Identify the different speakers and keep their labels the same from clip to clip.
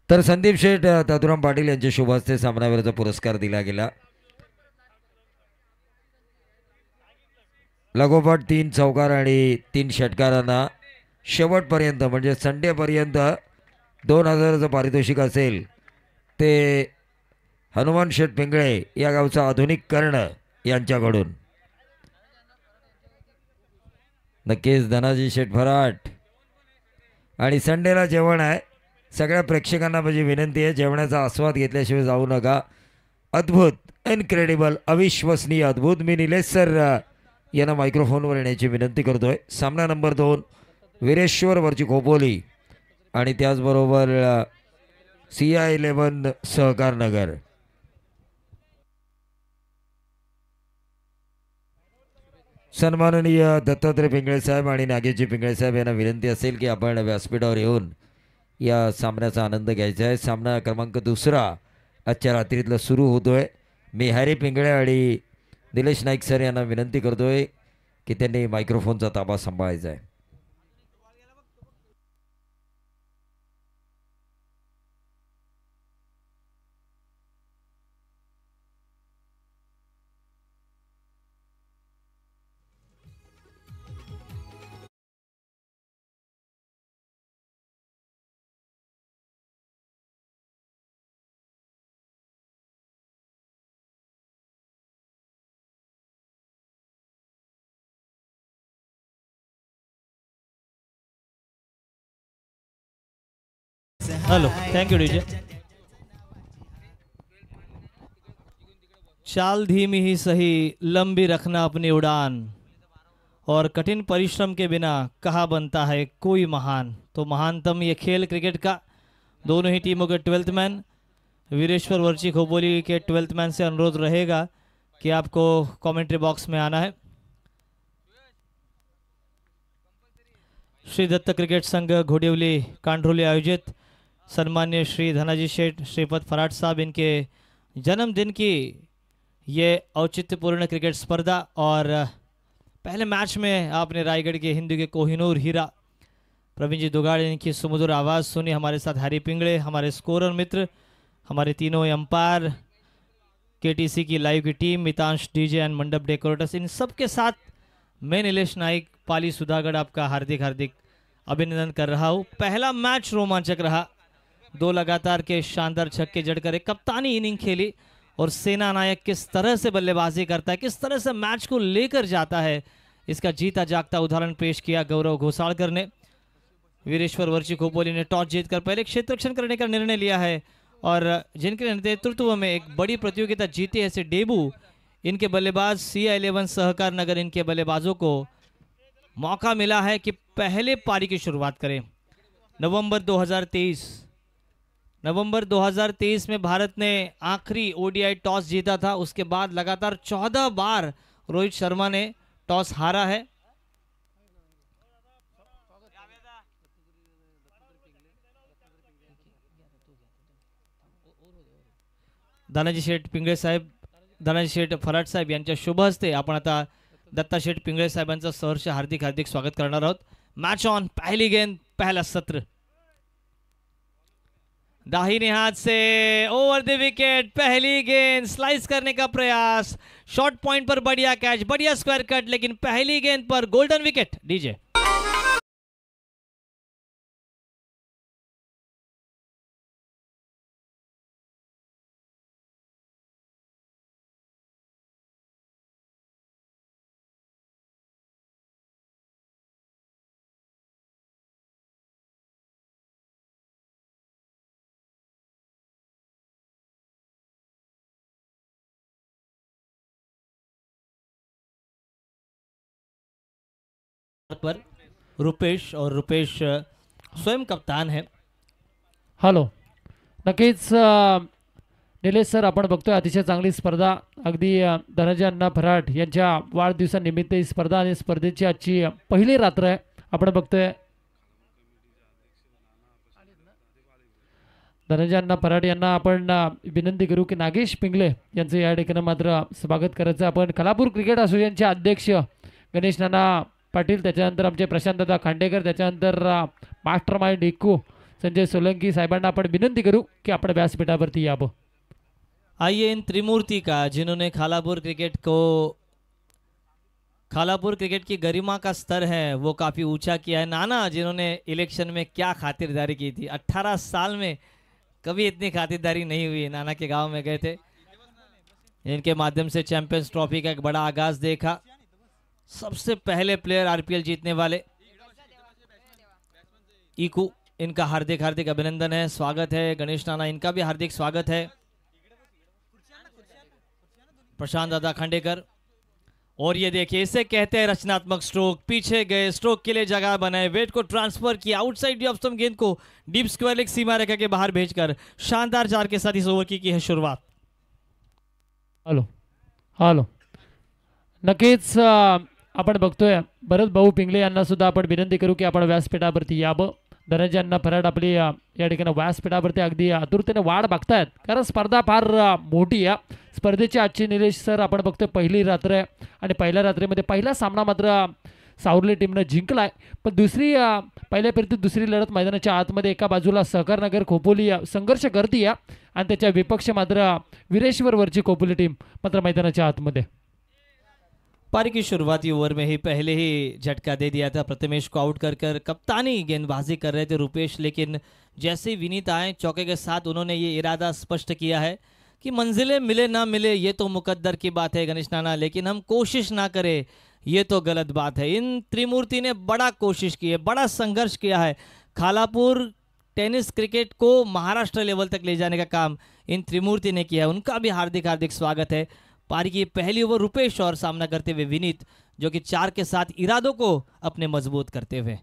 Speaker 1: तर संदीप शेठ दादुराम पाटील यांच्या शुभ हस्ते सामनावीराचा पुरस्कार दिला गेला। लगोपाठ 3 चौकार आणि 3 षटकारांना शेवटपर्यंत म्हणजे संडेपर्यंत 2000चं पारितोषिक असेल ते हनुमान शेठ पिंगळे या गावचा आधुनिक कर्ण यांच्याकडून। नक्कीच धनाजी शेठ फराट आणि संडेला जेवण आहे। सगळ्या प्रेक्षकांना माझी विनंती आहे, जेवणाचा आस्वाद घेतल्याशिवाय जाऊ नका। अद्भुत, इनक्रेडिबल, अविश्वसनीय अद्भुत। मी निलेश सर यांना मायक्रोफोनवर येण्याची विनंती करतोय। सामना नंबर 2 वीरेश्वर वरची खोपोली आणि त्याचबरोबर CI11 सहकार नगर। सन्माननीय दत्तात्रय पिंगळे साहेब आणि नागेशजी पिंगळे साहेब यांना विनंती असेल की आपण व्यासपीठावर येऊन या सामन्याचा आनंद घ्यायचा आहे। सामना क्रमांक 2 आजच्या रात्रीतला सुरू होतोय। मी हॅरी पिंगळे आणि निलेश नाईक सर यांना विनंती करतोय की त्यांनी मायक्रोफोनचा ताबा सांभाळायचा आहे।
Speaker 2: Hello, thank you DJ. चाल धीमी ही सही, लंबी रखना अपनी उड़ान, और कठिन परिश्रम के बिना कहाँ बनता है कोई महान। तो महानतम ये खेल क्रिकेट का, दोनों ही टीमों के 12th man Vireshwar virtue Khopoli के 12th मैन से अनुरोध रहेगा कि आपको कमेंट्री बॉक्स में आना है। श्री दत्त क्रिकेट संघ घोडिवली कांड्रोली आयोजित सम्मान्य श्री धनाजी शेठ श्रीपद फराट साहब इनके जन्मदिन की ये औचित्यपूर्ण क्रिकेट स्पर्धा। और पहले मैच में आपने रायगढ़ के हिंदू के कोहिनूर हीरा प्रवीण जी दुगाड़े इनकी सुमधुर आवाज़ सुनी। हमारे साथ हरी पिंगड़े, हमारे स्कोरर मित्र, हमारे तीनों एम्पायर, KTC की लाइव की टीम, मितांश डीजे एंड मंडप डेकोरेटर्स, इन सब के साथ मैं निलेश नाइक पाली सुधागढ़ आपका हार्दिक हार्दिक अभिनंदन कर रहा हूँ। पहला मैच रोमांचक रहा, 2 लगातार के शानदार छक्के जड़कर एक कप्तानी इनिंग खेली और सेना नायक किस तरह से बल्लेबाजी करता है, किस तरह से मैच को लेकर जाता है, इसका जीता जागता उदाहरण पेश किया गौरव घोसालकर ने। वीरेश्वर वर्ची खोपोली ने टॉस जीतकर पहले क्षेत्ररक्षण करने का निर्णय लिया है और जिनके नेतृत्व में एक बड़ी प्रतियोगिता जीती है, ऐसे डेबू इनके बल्लेबाज CI11 सहकार नगर, इनके बल्लेबाजों को मौका मिला है कि पहले पारी की शुरुआत करें। नवंबर 2023 में भारत ने आखिरी ODI टॉस जीता था। उसके बाद लगातार 14 बार रोहित शर्मा ने टॉस हारा है। दानाजी शेठ पिंगळे साहेब, दानाजी शेठ फराट साहेब यांच्या शुभ हस्ते आपण आता दत्ता शेठ पिंगळे साहेबांचं सहर्ष हार्दिक हार्दिक स्वागत करणार आहोत। मैच ऑन, पहली गेंद, पहला सत्र, दाहिने हाथ से ओवर द विकेट, पहली गेंद, स्लाइस करने का प्रयास, शॉर्ट पॉइंट पर बढ़िया कैच, बढ़िया स्क्वायर कट, लेकिन पहली गेंद पर गोल्डन विकेट। डीजे पर रुपेश, और रुपेश स्वयं कप्तान है।
Speaker 3: हॅलो, नक्कीच निलेश सर, आपण बघतोय अतिशय चांगली स्पर्धा, अगदी धनंजय अण्णा फराट यांच्या वाढदिवसानिमित्त ही स्पर्धा आणि स्पर्धेची आजची पहिली रात्र आहे। आपण बघतोय धनंजय अण्णा फराट यांना आपण विनंती करू की नागेश पिंगळे यांचं या ठिकाणी मात्र स्वागत करायचं। आपण कलापूर क्रिकेट असोसिएशनचे अध्यक्ष गणेश नाना पाटील, त्याच्यानंतर आमचे प्रशांत दादा खांडेकर, त्याच्यानंतर मास्टर माइंड इक्कू, संजय सोलंकी साहेबांना आपण विनंती करू की आपण व्यासपीठावरती यावं.
Speaker 2: आइए इन त्रिमूर्ति का जिन्होंने खालापुर क्रिकेट की गरिमा का स्तर है वो काफ़ी ऊंचा किया है. नाना जिन्होंने इलेक्शन में क्या खातिरदारी की थी, 18 साल में कभी इतनी खातिरदारी नहीं हुई. नाना के गांव में गए थे, इनके माध्यम से चैंपियंस ट्रॉफी का एक बड़ा आगाज देखा. सबसे पहले प्लेयर आरपीएल जीतने वाले इकू, इनका हार्दिक हार्दिक अभिनंदन है, स्वागत है. गणेश नाना, इनका भी हार्दिक स्वागत है. प्रशांत दादा खांडेकर, और ये देखिए इसे कहते हैं रचनात्मक स्ट्रोक. पीछे गए, स्ट्रोक के लिए जगह बनाए, वेट को ट्रांसफर किया, आउटसाइड दी ऑफ स्टंप गेंद को डीप स्क्वायर लेग सीमा रेखा के बाहर भेजकर शानदार 4 के साथ इस ओवर की है शुरुआत.
Speaker 3: हॅलो हॅलो, नक्कीच आपण बघतोय भरत भाऊ पिंगले यांना सुद्धा आपण विनंती करू की आपण व्यासपीठावरती यावं. धनंजय अण्णा फराड आपली या ठिकाणी व्यासपीठावरती अगदी आतुरतेने वाट बघतायत, कारण स्पर्धा फार मोठी आहे. स्पर्धेची आजची निलेश सर आपण बघतोय पहिली रात्र आहे आणि पहिल्या रात्रीमध्ये पहिला सामना मात्र सावरली टीमनं जिंकलाय. पण पहिल्या फेरीत दुसरी लढत मैदानाच्या आतमध्ये एका बाजूला सहकारनगर खोपोली संघर्ष करते आणि त्याच्या विपक्ष मात्र वीरेश्वर वरची खोपोली टीम मात्र मैदानाच्या आतमध्ये.
Speaker 2: पारी की शुरुआती ओवर में ही पहले ही झटका दे दिया था. प्रथमेश को आउट कर कप्तानी गेंदबाजी कर रहे थे रुपेश, लेकिन जैसे ही विनीत आए चौके के साथ उन्होंने ये इरादा स्पष्ट किया है कि मंजिलें मिले ना मिले ये तो मुकद्दर की बात है गणेश नाना, लेकिन हम कोशिश ना करें ये तो गलत बात है. इन त्रिमूर्ति ने बड़ा कोशिश की है, बड़ा संघर्ष किया है. खालापुर टेनिस क्रिकेट को महाराष्ट्र लेवल तक ले जाने का काम इन त्रिमूर्ति ने किया है. उनका भी हार्दिक हार्दिक स्वागत है. पारी की पहली ओवर रुपेश और सामना करते हुए विनीत, जो कि 4 के साथ इरादों को अपने मजबूत करते हुए.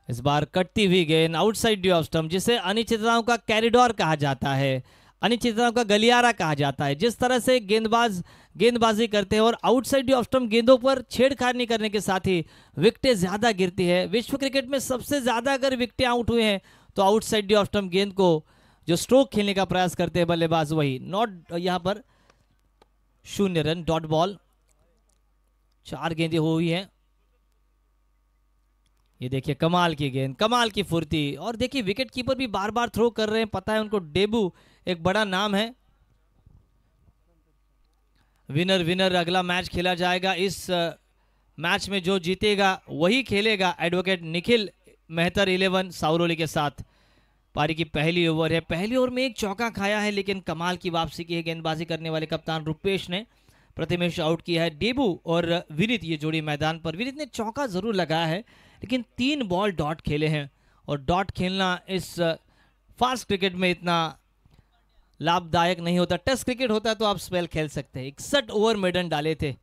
Speaker 2: इस बार कटती हुई गेंद आउटसाइड डी ऑफ स्टंप, जिसे अनिश्चितताओं का कैरिडोर कहा जाता है, अनिश्चितताओं का गलियारा कहा जाता है. जिस तरह से गेंदबाजी करते हैं और आउटसाइड डी ऑफ स्टंप गेंदों पर छेड़छाड़ नहीं करने के साथ ही विकेटें ज्यादा गिरती है. विश्व क्रिकेट में सबसे ज्यादा अगर विकेटें आउट हुए हैं तो आउटसाइड डी ऑफ स्टंप गेंद को जो स्ट्रोक खेलने का प्रयास करते हैं बल्लेबाज, वही नॉट. यहां पर 0 रन, डॉट बॉल. 4 गेंदें हुई हैं. ये देखिए कमाल की गेंद, कमाल की फुर्ती, और देखिए विकेट कीपर भी बार बार थ्रो कर रहे हैं. पता है उनको डेबू एक बड़ा नाम है. विनर विनर अगला मैच खेला जाएगा. इस मैच में जो जीतेगा वही खेलेगा एडवोकेट निखिल मेहतर 11 साउरोली के साथ. पारी की पहली ओवर है. पहली ओवर में एक चौका खाया है, लेकिन कमाल की वापसी की है गेंदबाजी करने वाले कप्तान रुपेश ने. प्रथमेश आउट किया है. डेबू और विनीत ये जोड़ी मैदान पर. विनीत ने चौका जरूर लगाया है, लेकिन 3 बॉल डॉट खेले हैं, और डॉट खेलना इस फास्ट क्रिकेट में इतना लाभदायक नहीं होता. टेस्ट क्रिकेट होता तो आप स्पेल खेल सकते हैं. 61 ओवर मेडन डाले थे.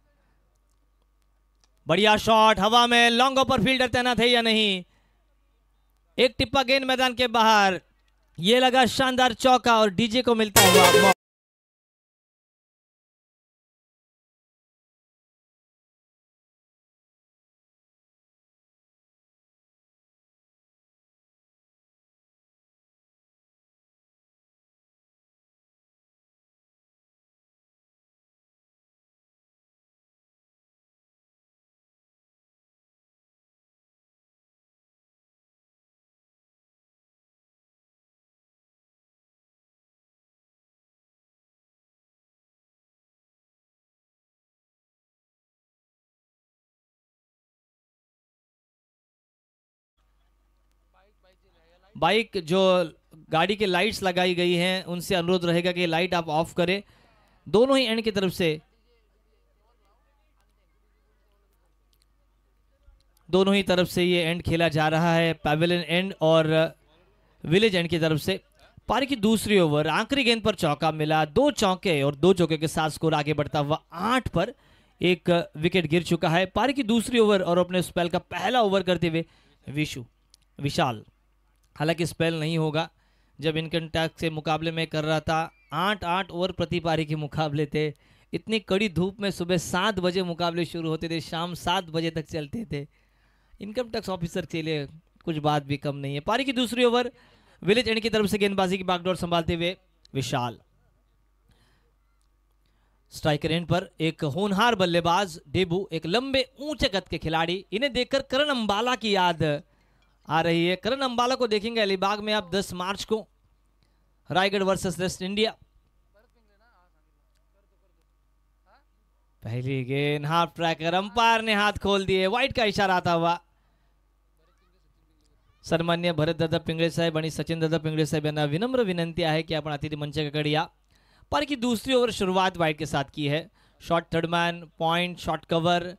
Speaker 2: बढ़िया शॉट हवा में, लॉन्ग ऑपर फील्डर तैनात है या नहीं. एक टिप्पा गेंद मैदान के बाहर. ये लगा शानदार चौका और डीजे को मिलता हुआ. बाइक जो गाड़ी के लाइट्स लगाई गई हैं उनसे अनुरोध रहेगा कि लाइट आप ऑफ करें. दोनों ही एंड की तरफ से, दोनों ही तरफ से ये एंड खेला जा रहा है. पैवेलियन एंड और विलेज एंड की तरफ से. पारी की दूसरी ओवर, आखिरी गेंद पर चौका मिला. 2 चौके और 2 चौके के साथ स्कोर आगे बढ़ता हुआ 8 पर. एक विकेट गिर चुका है. पारी की दूसरी ओवर और अपने स्पेल का पहला ओवर करते हुए विशाल. हालांकि स्पेल नहीं होगा, जब इनकम टैक्स से मुकाबले में कर रहा था 8 ओवर प्रति पारी के मुकाबले थे. इतनी कड़ी धूप में सुबह 7 बजे मुकाबले शुरू होते थे, शाम 7 बजे तक चलते थे. इनकम टैक्स ऑफिसर के लिए कुछ बात भी कम नहीं है. पारी की दूसरी ओवर, विलेज एंड की तरफ से गेंदबाजी की बागडोर संभालते हुए विशाल. स्ट्राइकर एंड पर एक होनहार बल्लेबाज डेबू, एक लंबे ऊंचे कद के खिलाड़ी. इन्हें देखकर करण अंबाला की याद आ रही है। करण अंबाला को देखेंगे अलीबाग में आप 10 मार्च को, रायगढ़ वर्सेस वेस्ट इंडिया। पहली गेंद हाफ ट्रैकर, अंपायर ने हाथ खोल दिए, व्हाइट का इशारा आता हुआ। सन्मान्य भरत दादा पिंगळे साहेब आणि सचिन दादा पिंगळे साहेब यांना विनम्र विनंती आहे की आपण अतिथि मंचाकडे या। पर की दूसरी ओवर शुरुआत वाइड के साथ की है। Shot third man, point, shot cover,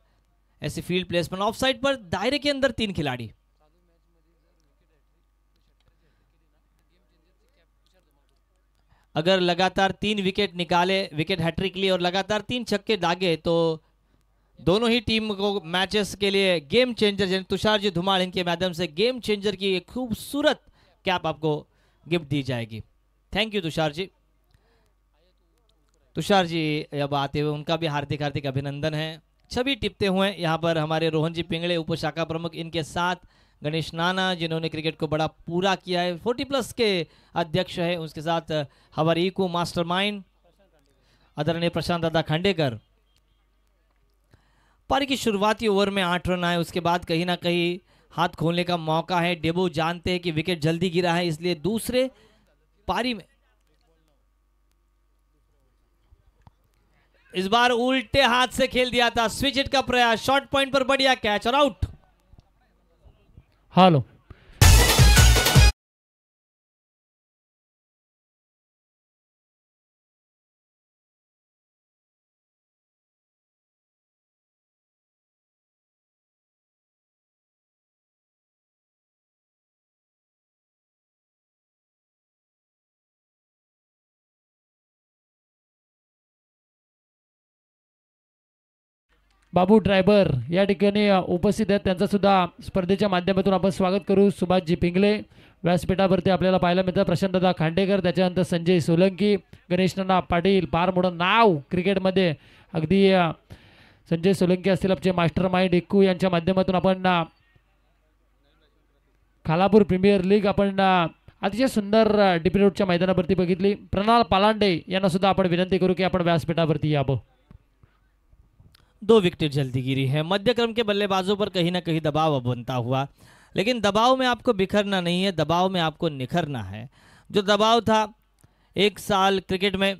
Speaker 2: ऐसी फील्ड प्लेसमेंट, ऑफ साइड पर दायरे के अंदर 3 खिलाड़ी। अगर लगातार 3 विकेट निकाले, विकेट हैट्रिक लिए और लगातार 3 छक्के दागे तो दोनों ही टीम को मैचेस के लिए गेम चेंजर, तुषार जी धुमाल इनके माध्यम से गेम चेंजर की एक खूबसूरत कैप आपको गिफ्ट दी जाएगी। Thank you Tushar ji. तुषार जी अब आते हुए उनका भी हार्दिक हार्दिक अभिनंदन है। छवि टिपते हुए यहाँ पर हमारे रोहन जी पिंगळे उप शाखा प्रमुख, इनके साथ गणेश नाना जिन्होंने क्रिकेट को बड़ा पूरा किया है, 40+ के अध्यक्ष है, उसके साथ हमारे इको मास्टरमाइंड आदरणीय प्रशांत दादा खांडेकर। पारी की शुरुआती ओवर में 8 रन आए, उसके बाद कहीं ना कहीं हाथ खोलने का मौका है। डेबो जानते हैं कि विकेट जल्दी गिरा है, इसलिए दूसरे पारी में इस बार उल्टे हाथ से खेल दिया था, स्विच हिट का प्रयास, शॉर्ट पॉइंट पर बढ़िया कैच और आउट।
Speaker 3: हालो बाबू ड्रायव्हर या ठिकाणी उपस्थित आहेत, त्यांचा सुद्धा स्पर्धेच्या माध्यमातून आपण स्वागत करू। सुभाषजी पिंगळे व्यासपीठावरती आपल्याला पाहायला मिळतात, प्रशांतदा खांडेकर, त्याच्यानंतर संजय सोलंकी, गणेश नाना पाटील, फार मोठं नाव क्रिकेटमध्ये, अगदी संजय सोलंकी असतील आपले मास्टर माइंड इक्कू यांच्या माध्यमातून आपण खालापूर प्रीमियर लीग आपण अतिशय सुंदर डीपी रोडच्या मैदानावरती बघितली। प्रणाल पालांडे यांना सुद्धा आपण विनंती करू की आपण व्यासपीठावरती यावं।
Speaker 2: 2 विकेट जल्दी गिरी है। मध्य क्रम के बल्लेबाजों पर कहीं ना कहीं दबाव अब बनता हुआ, लेकिन दबाव में आपको बिखरना नहीं है, दबाव में आपको निखरना है। जो दबाव था 1 साल क्रिकेट में,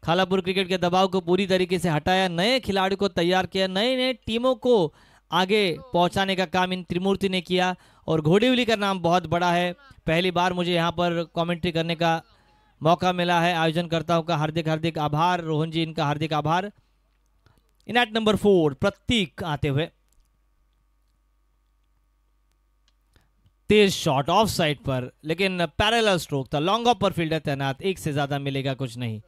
Speaker 2: खालापुर क्रिकेट के दबाव को पूरी तरीके से हटाया, नए खिलाड़ियों को तैयार किया, नए नए टीमों को आगे पहुंचाने का काम इन त्रिमूर्ति ने किया। और घोड़ीवली का नाम बहुत बड़ा है, पहली बार मुझे यहाँ पर कमेंट्री करने का मौका मिला है। आयोजनकर्ताओं का हार्दिक हार्दिक आभार, रोहन जी इनका हार्दिक आभार। इन एट नंबर 4 प्रतीक आते हुए, तेज शॉट ऑफ साइड पर, लेकिन पैरेलल स्ट्रोक था, लॉन्ग ऑफ पर फील्डर तैनात, 1 से ज्यादा मिलेगा कुछ नहीं।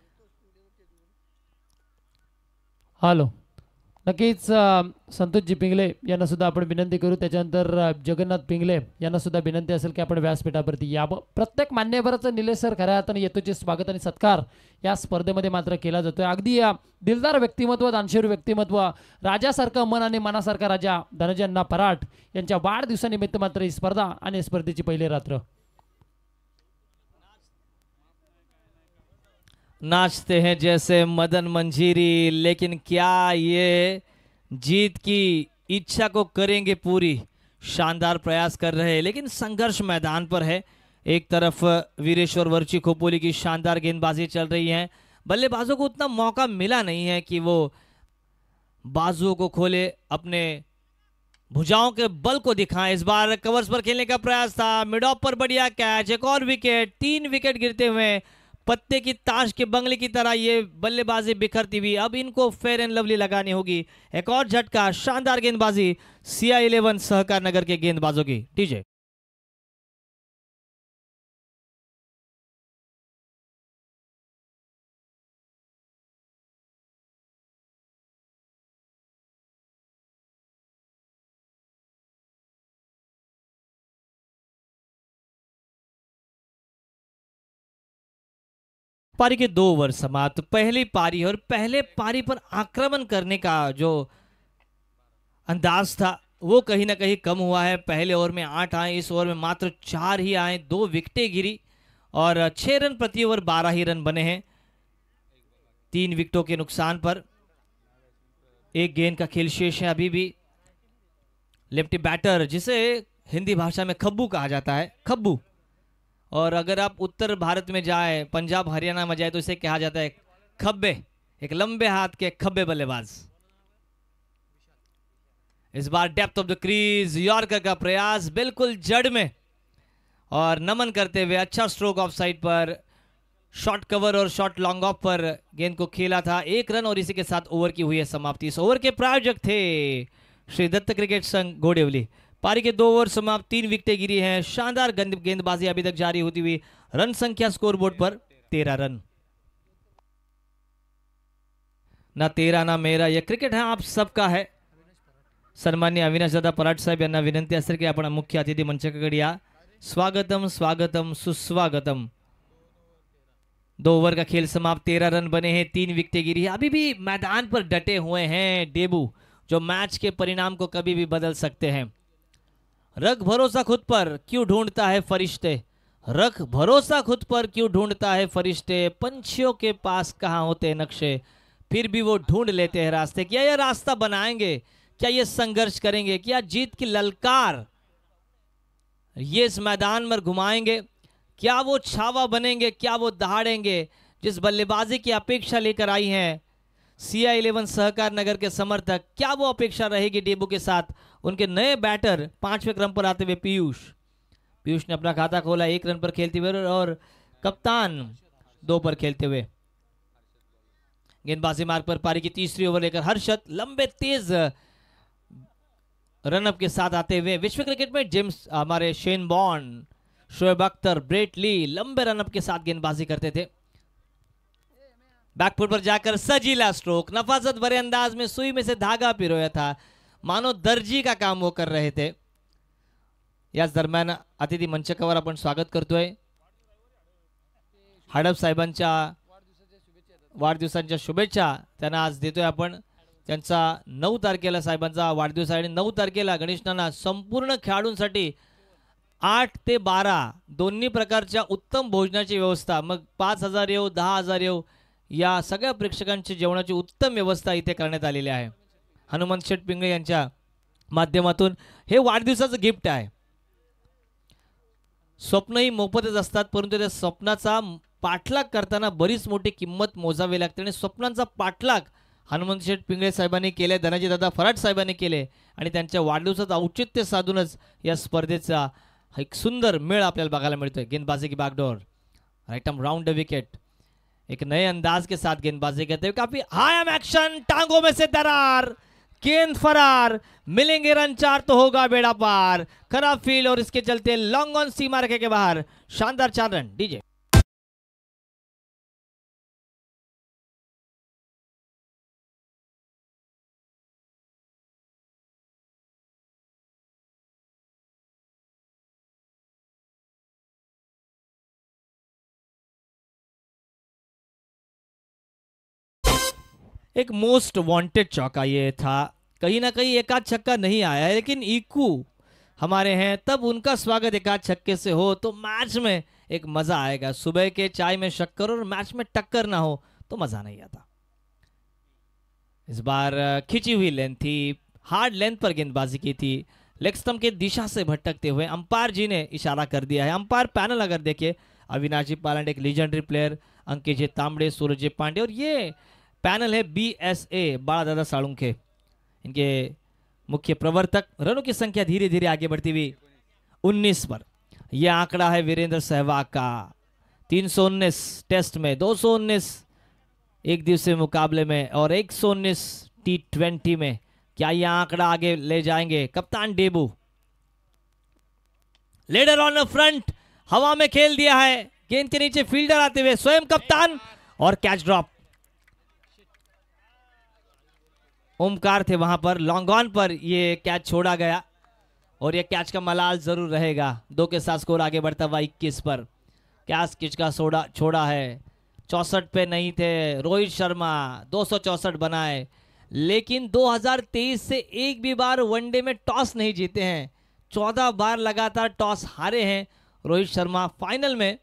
Speaker 3: हॅलो नक्कीच संतोषजी पिंगळे यांना सुद्धा आपण विनंती करू, त्याच्यानंतर जगन्नाथ पिंगळे यांना सुद्धा विनंती असेल की आपण व्यासपीठावरती यावं। प्रत्येक मान्यवराचं निलेश सर खऱ्या अर्थाने येतोचे स्वागत आणि सत्कार या स्पर्धेमध्ये मात्र केला जातोय। अगदी दिलदार व्यक्तिमत्व, दानशूर व्यक्तिमत्व, राजासारखं मन आणि मनासारखा राजा धनंजय अण्णा फराट यांच्या वाढदिवसानिमित्त मात्र ही स्पर्धा आणि स्पर्धेची पहिली रात्र।
Speaker 2: नाचते हैं जैसे मदन मंजीरी, लेकिन क्या ये जीत की इच्छा को करेंगे पूरी? शानदार प्रयास कर रहे हैं, लेकिन संघर्ष मैदान पर है। एक तरफ वीरेश्वर वर्ची खोपोली की शानदार गेंदबाजी चल रही है, बल्लेबाजों को उतना मौका मिला नहीं है कि वो बाजुओं को खोले, अपने भुजाओं के बल को दिखाएं। इस बार कवर्स पर खेलने का प्रयास था, मिड ऑफ पर बढ़िया कैच, एक और विकेट, 3 विकेट गिरते हुए पत्ते की ताश के बंगले की तरह ये बल्लेबाजी बिखरती हुई। अब इनको फेयर एंड लवली लगानी होगी। एक और झटका, शानदार गेंदबाजी CI11 सहकार नगर के गेंदबाजों की। टीजे पारी के 2 ओवर समाप्त। पहली पारी और पहले पारी पर आक्रमण करने का जो अंदाज था वो कहीं ना कहीं कम हुआ है। पहले ओवर में 8 आए, इस ओवर में मात्र 4 ही आए, 2 विकेटें गिरी और 6 रन प्रति ओवर 12 ही रन बने हैं 3 विकेटों के नुकसान पर। 1 गेंद का खेल शेष है अभी भी। लेफ्टी बैटर जिसे हिंदी भाषा में खब्बू कहा जाता है, खब्बू। और अगर आप उत्तर भारत में जाए, पंजाब हरियाणा में जाए, तो इसे कहा जाता है खब्बे, एक लंबे हाथ के खब्बे बल्लेबाज। इस बार depth of the crease, yorker का प्रयास बिल्कुल जड़ में, और नमन करते हुए अच्छा स्ट्रोक ऑफ साइड पर, शॉर्ट कवर और शॉर्ट लॉन्ग ऑफ पर गेंद को खेला था। 1 रन और इसी के साथ ओवर की हुई है समाप्ति। इस ओवर के प्रायोजक थे श्री दत्त क्रिकेट संघ घोड़ेवली। पारी के 2 ओवर समाप्त, 3 विकेटें गिरी हैं। शानदार गेंदबाजी अभी तक जारी होती हुई। रन संख्या स्कोरबोर्ड पर 13 रन। ना तेरा ना मेरा, यह क्रिकेट है आप सबका है। सन्मान्य अविनाश दादा पराट साहेब यांना विनंती असेल की आपण मुख्य अतिथी मंचाकडे या। स्वागतम स्वागतम सुस्वागतम। 2 ओवर का खेल समाप्त, 13 रन बने हैं, 3 विकेटें गिरी है। अभी भी मैदान पर डटे हुए हैं डेबू, जो मैच के परिणाम को कभी भी बदल सकते हैं। रख भरोसा खुद पर, क्यों ढूंढता है फरिश्ते, रख भरोसा खुद पर, क्यों ढूंढता है फरिश्ते। पंछियों के पास कहाँ होते नक्शे, फिर भी वो ढूंढ लेते हैं रास्ते। क्या ये रास्ता बनाएंगे, क्या ये संघर्ष करेंगे, क्या जीत की ललकार ये इस मैदान में घुमाएंगे, क्या वो छावा बनेंगे, क्या वो दहाड़ेंगे। जिस बल्लेबाजी की अपेक्षा लेकर आई हैं CI11 सहकार नगर के समर्थक, क्या वो अपेक्षा रहेगी डेबू के साथ। उनके नए बैटर 5वें क्रम पर आते हुए पीयूष ने अपना खाता खोला 1 रन पर खेलते हुए, और कप्तान 2 पर खेलते हुए। गेंदबाजी मार्ग पर पारी की तीसरी ओवर लेकर हर्षद लंबे तेज रनअप के साथ आते हुए। विश्व क्रिकेट में जेम्स, हमारे Shane Bond, Shoaib Akhtar, Brett Lee लंबे रनअप के साथ गेंदबाजी करते थे। बैकफुट पर जाकर सजीला स्ट्रोक, नफासत भरे अंदाज में सुई में से धागा पिरोया था, मानो दर्जी का काम वो कर रहे थे। याच दरम्यान अतिथी मंचकावर आपण स्वागत करतोय हडप साहेबांच्या वाढदिवसांच्या शुभेच्छा त्यांना आज देतोय आपण। त्यांचा 9 तारखेला साहेबांचा वाढदिवस आहे आणि 9 तारखेला गणेश नाना संपूर्ण खेळाडूंसाठी 8 ते 12 दोन्ही प्रकारच्या उत्तम भोजनाची व्यवस्था, मग 5,000 येऊ 10,000 येऊ, या सगळ्या प्रेक्षकांची जेवणाची उत्तम व्यवस्था इथे करण्यात आलेली आहे। हनुमंत शेठ पिंगळे यांच्या माध्यमातून हे वाढदिवसाचं गिफ्ट आहे। स्वप्नही मोफतच असतात, परंतु त्या स्वप्नाचा पाठलाग करताना बरीच मोठी किंमत मोजावी लागते आणि स्वप्नांचा पाठलाग हनुमंत शेठ पिंगळे साहेबांनी केले, धनाजी दादा फराट साहेबांनी केले आणि त्यांच्या वाढदिवसाचं औचित्य साधूनच या स्पर्धेचा एक सुंदर मेळ आपल्याला बघायला मिळतोय। गेंदबाजी की बागडोर, right arm round the wicket, एक नए अंदाज के साथ गेंदबाजी करते हुए, काफी हाई एम एक्शन, टांगों में से दरार, गेंद फरार, मिलेंगे रन 4 तो होगा बेड़ा पार। खराब फील्ड और इसके चलते लॉन्ग ऑन सीमा रेखा के बाहर, शानदार 4 रन। डीजे एक मोस्ट वांटेड चौका ये था, कहीं ना कहीं एकाध छक्का नहीं आया, लेकिन इकू हमारे हैं, तब उनका स्वागत एकाध छक्के से हो तो मैच में एक मजा आएगा। सुबह के चाय में शक्कर और मैच में टक्कर ना हो तो मजा नहीं आता। इस बार खिंची हुई लेंथ थी, हार्ड लेंथ पर गेंदबाजी की थी, लेग स्टंप के दिशा से भटकते हुए अंपायर जी ने इशारा कर दिया है। अंपायर पैनल अगर देखिए, अविनाश जी पालंडे एक लीजेंडरी प्लेयर, अंकित जी तांबड़े, सूरज जी पांडे, और ये पैनल है BSA बालादादा साळुंखे, इनके मुख्य प्रवर्तक। रनों की संख्या धीरे धीरे आगे बढ़ती हुई 19 पर। यह आंकड़ा है वीरेंद्र सहवाग का, 319 टेस्ट में, 219 एक दिवसीय मुकाबले में और 119 T20 में। क्या यह आंकड़ा आगे ले जाएंगे कप्तान डेबू। लीडर ऑन फ्रंट, हवा में खेल दिया है, गेंद के नीचे फील्डर आते हुए स्वयं कप्तान, और कैच ड्रॉप। ओमकार थे वहां पर, लॉन्ग ऑन पर ये कैच छोड़ा गया और ये कैच का मलाल जरूर रहेगा। 2 के साथ स्कोर आगे बढ़ता हुआ 21 पर। कैच का छोड़ा है, 64 पे नहीं थे रोहित शर्मा, 264 बनाए, लेकिन 2023 से एक भी बार वनडे में टॉस नहीं जीते हैं। 14 बार लगातार टॉस हारे हैं रोहित शर्मा। फाइनल में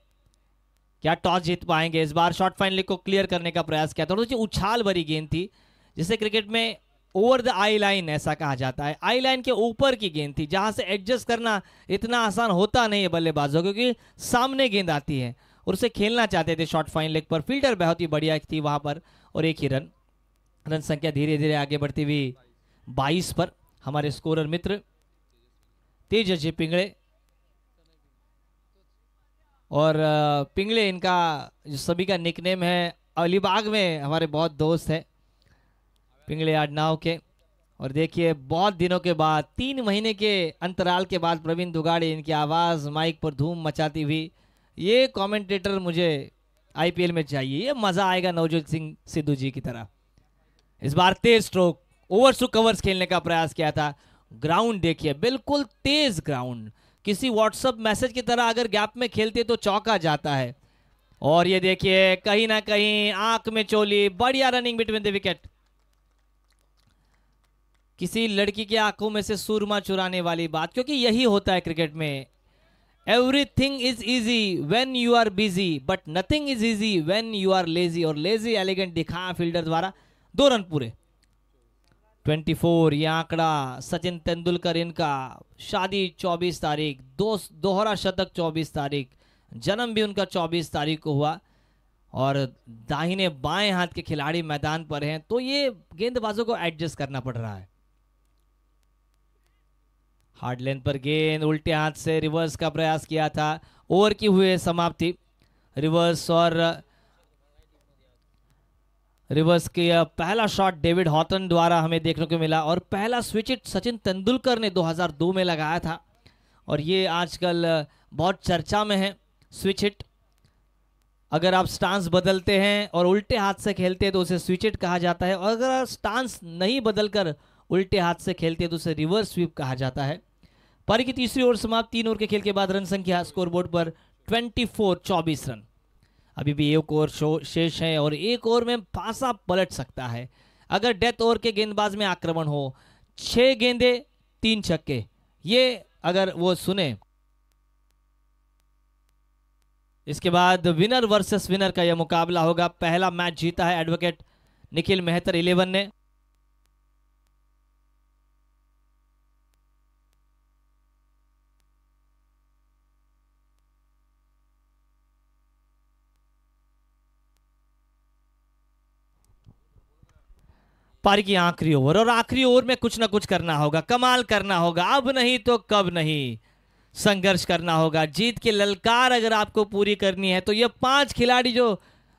Speaker 2: क्या टॉस जीत पाएंगे। इस बार शॉर्ट फाइनल को क्लियर करने का प्रयास किया था, थोड़ी सी उछाल भरी गेंद थी, जिसे क्रिकेट में ओवर द आई लाइन ऐसा कहा जाता है। आई लाइन के ऊपर की गेंद थी, जहां से एडजस्ट करना इतना आसान होता नहीं है बल्लेबाजों को, क्योंकि सामने गेंद आती है और उसे खेलना चाहते थे शॉर्ट फाइन लेग पर। फील्डर बहुत ही बढ़िया थी वहां पर, और एक ही रन संख्या धीरे धीरे आगे बढ़ती हुई 22 पर। हमारे स्कोरर मित्र तेजस्वी पिंगळे, और पिंगळे इनका जो सभी का निकनेम है, अलीबाग में हमारे बहुत दोस्त है पिंगळे आडनाव के। और देखिए बहुत दिनों के बाद, 3 महीने के अंतराल के बाद प्रवीण दुगाड़े, इनकी आवाज़ माइक पर धूम मचाती हुई, ये कमेंटेटर मुझे आईपीएल में चाहिए, ये मज़ा आएगा नवजोत सिंह सिद्धू जी की तरह। इस बार तेज स्ट्रोक, ओवर्स टू कवर्स खेलने का प्रयास किया था। ग्राउंड देखिए, बिल्कुल तेज ग्राउंड, किसी व्हाट्सएप मैसेज की तरह अगर गैप में खेलते तो चौका जाता है। और ये देखिए कहीं ना कहीं आंख में चोली, बढ़िया रनिंग बिटवीन द विकेट। किसी लड़की की आंखों में से सुरमा चुराने वाली बात, क्योंकि यही होता है क्रिकेट में। Everything is easy when you are busy, but nothing is easy when you are lazy. और लेजी एलिगेंट दिखाया फील्डर द्वारा, 2 रन पूरे। 24 ये आंकड़ा सचिन तेंदुलकर, इनका शादी 24 तारीख, दोहरा शतक 24 तारीख, जन्म भी उनका 24 तारीख को हुआ। और दाहिने बाएं हाथ के खिलाड़ी मैदान पर हैं, तो ये गेंदबाजों को एडजस्ट करना पड़ रहा है। हार्ड लेंथ पर गेंद, उल्टे हाथ से रिवर्स का प्रयास किया था, ओवर की हुए समाप्ति। रिवर्स, और रिवर्स के पहला शॉट डेविड हॉटन द्वारा हमें देखने को मिला, और पहला स्विच हिट सचिन तेंदुलकर ने 2002 में लगाया था, और ये आजकल बहुत चर्चा में है स्विच हिट। अगर आप स्टांस बदलते हैं और उल्टे हाथ से खेलते हैं तो उसे स्विच हिट कहा जाता है, और अगर स्टांस नहीं बदलकर उल्टे हाथ से खेलते हैं तो उसे रिवर्स स्वीप कहा जाता है। पारी की तीसरी ओवर समाप्त, 3 ओवर के खेल के बाद रन संख्या स्कोरबोर्ड पर 24 रन। अभी भी 1 ओवर शेष है, और 1 ओवर में पासा पलट सकता है अगर डेथ ओवर के गेंदबाज में आक्रमण हो। 6 गेंदे 3 छक्के, ये अगर वो सुने। इसके बाद विनर वर्सेस विनर का यह मुकाबला होगा। पहला मैच जीता है एडवोकेट निखिल मेहतर 11 ने। पारी की आखिरी ओवर, और आखिरी ओवर में कुछ ना कुछ करना होगा, कमाल करना होगा, अब नहीं तो कब नहीं, संघर्ष करना होगा। जीत की ललकार अगर आपको पूरी करनी है तो ये 5 खिलाड़ी जो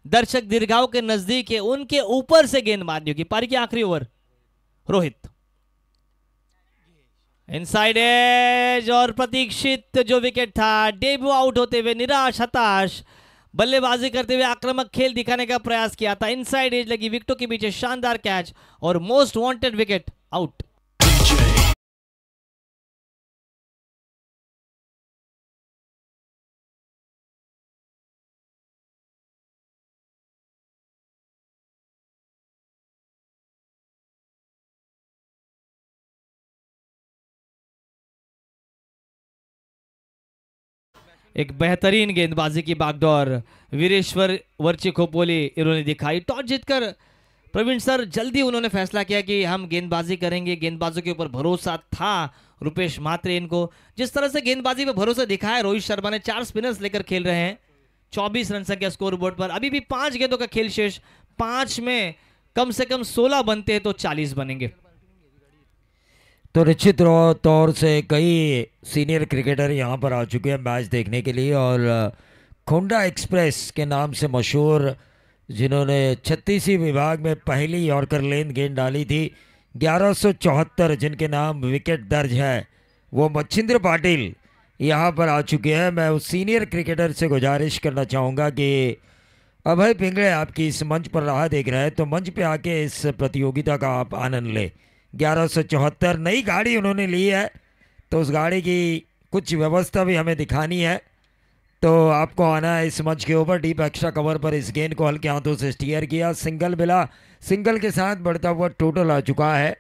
Speaker 2: दर्शक दीर्घाओं के नजदीक है, उनके ऊपर से गेंद मारनी होगी। पारी की आखिरी ओवर, रोहित इनसाइड एज, और प्रतीक्षित जो विकेट था, डेब्यू आउट होते हुए निराश हताश, बल्लेबाजी करते हुए आक्रामक खेल दिखाने का प्रयास किया था। इनसाइड एज लगी, विकेटों के पीछे शानदार कैच, और मोस्ट वांटेड विकेट आउट। एक बेहतरीन गेंदबाजी की बागडोर वीरेश्वर वर्ची खोपोली इन्होंने दिखाई। टॉस जीतकर प्रवीण सर जल्दी उन्होंने फैसला किया कि हम गेंदबाजी करेंगे, गेंदबाजों के ऊपर भरोसा था रुपेश मात्रे इनको। जिस तरह से गेंदबाजी पे भरोसा दिखाया रोहित शर्मा ने, 4 स्पिनर्स लेकर खेल रहे हैं, 24 रन संख्या स्कोर बोर्ड पर। अभी भी 5 गेंदों का खेल शेष, 5 में कम से कम 16 बनते हैं तो 40 बनेंगे।
Speaker 1: तो निश्चित तौर से कई सीनियर क्रिकेटर यहाँ पर आ चुके हैं मैच देखने के लिए, और खोंडा एक्सप्रेस के नाम से मशहूर, जिन्होंने 36वीं विभाग में पहली यॉर्कर लेंथ गेंद डाली थी, 1174 जिनके नाम विकेट दर्ज है, वो मच्छिंद्र पाटिल यहाँ पर आ चुके हैं। मैं उस सीनियर क्रिकेटर से गुजारिश करना चाहूँगा कि अभय पिंगळे आपकी इस मंच पर राह देख रहे हैं तो मंच पे आके इस प्रतियोगिता का आप आनंद लें। 1174 नई गाड़ी उन्होंने ली है, तो उस गाड़ी की कुछ व्यवस्था भी हमें दिखानी है, तो आपको आना है इस मंच के ऊपर। डीप एक्स्ट्रा कवर पर इस गेंद को हल्के हाथों से स्टीयर किया, सिंगल मिला, सिंगल के साथ बढ़ता हुआ टोटल आ चुका है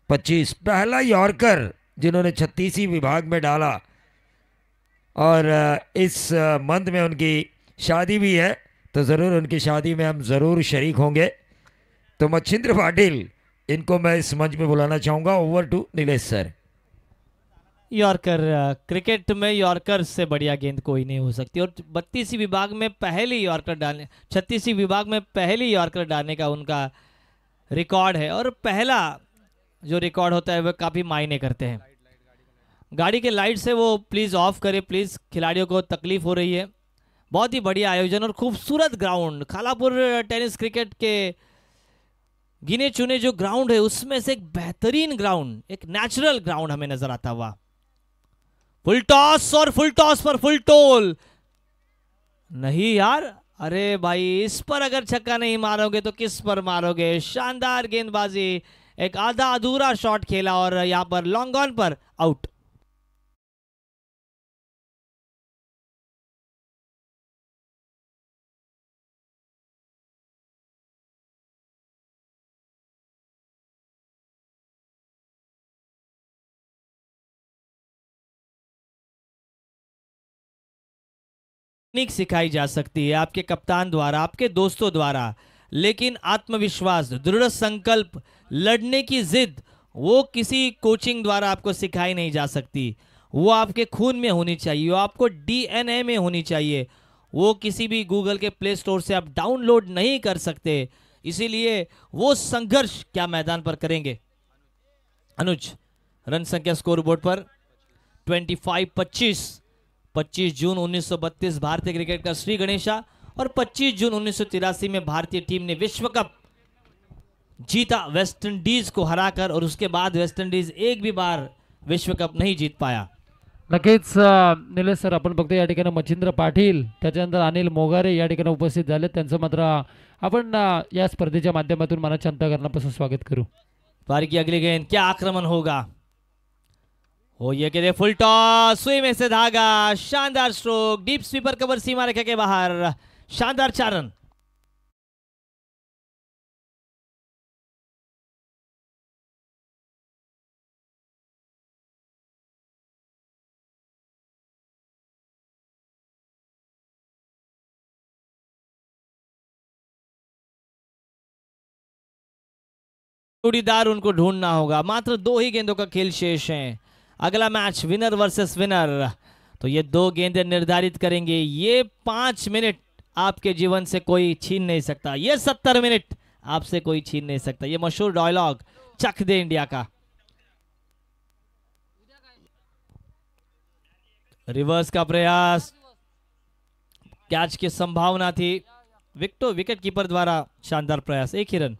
Speaker 1: 25। पहला यॉर्कर जिन्होंने 36वीं विभाग में डाला, और इस मंथ में उनकी शादी भी है, तो ज़रूर उनकी शादी में हम ज़रूर शरीक होंगे। तो मच्छिंद्र पाटिल इनको मैं इस मंच पे बुलाना चाहूँगा। Over to Nilesh sir.
Speaker 2: Yorker, cricket में यॉर्कर से बढ़िया गेंद कोई नहीं हो सकती और 32वीं विभाग में पहली यॉर्कर डालने 36वीं विभाग में पहली यॉर्कर डालने का उनका रिकॉर्ड है और पहला जो रिकॉर्ड होता है वह काफ़ी मायने करते हैं। गाड़ी के लाइट से वो प्लीज़ ऑफ करे प्लीज़, खिलाड़ियों को तकलीफ हो रही है। बहुत ही बढ़िया आयोजन और खूबसूरत ग्राउंड, खालापुर टेनिस क्रिकेट के गिने चुने जो ग्राउंड है उसमें से एक बेहतरीन ग्राउंड, एक नेचुरल ग्राउंड हमें नजर आता हुआ। फुल टॉस और फुल टॉस पर फुल टोल नहीं यार, अरे भाई इस पर अगर छक्का नहीं मारोगे तो किस पर मारोगे। शानदार गेंदबाजी, एक आधा अधूरा शॉट खेला और यहां पर लॉन्ग ऑन पर आउट। टेक्निक सिखाई जा सकती है आपके कप्तान द्वारा, आपके दोस्तों द्वारा, लेकिन आत्मविश्वास, दृढ़ संकल्प, लड़ने की जिद वो किसी कोचिंग द्वारा आपको सिखाई नहीं जा सकती। वो आपके खून में होनी चाहिए, वो आपको डीएनए में होनी चाहिए। वो किसी भी गूगल के प्ले स्टोर से आप डाउनलोड नहीं कर सकते। इसीलिए वो संघर्ष क्या मैदान पर करेंगे। अनुज, रन संख्या स्कोर बोर्ड पर 25-25। 25 जून 1932 भारतीय क्रिकेट का श्री गणेशा और 25 जून 1983 में भारतीय टीम ने विश्व कप जीता वेस्ट इंडीज को हराकर, और उसके बाद वेस्ट इंडीज एक भी बार विश्व कप नहीं जीत पाया।
Speaker 3: नक्कीच निलेश सर, आपण बघतो या ठिकाणी मच्छिंद्र पाटील, त्याच्यानंतर अनिल मोगारे या ठिकाणी उपस्थित झाले। त्यांचं मात्र आपण या स्पर्धेच्या माध्यमातून मनाच्या अंतःकरणापासून स्वागत करू।
Speaker 2: पारी की अगली गेंद, क्या आक्रमण होगा। हो ये के फुल टॉस, सुई में से धागा, शानदार स्ट्रोक, डीप स्वीपर कवर सीमा रेखा के बाहर, शानदार 4 रन। जोड़ीदार उनको ढूंढना होगा, मात्र 2 ही गेंदों का खेल शेष है। अगला मैच विनर वर्सेस विनर, तो ये 2 गेंदें निर्धारित करेंगे। ये 5 मिनट आपके जीवन से कोई छीन नहीं सकता, ये 70 मिनट आपसे कोई छीन नहीं सकता। ये मशहूर डायलॉग चक दे इंडिया का। रिवर्स का प्रयास, कैच की संभावना थी, विकेट कीपर द्वारा शानदार प्रयास, 1 ही रन।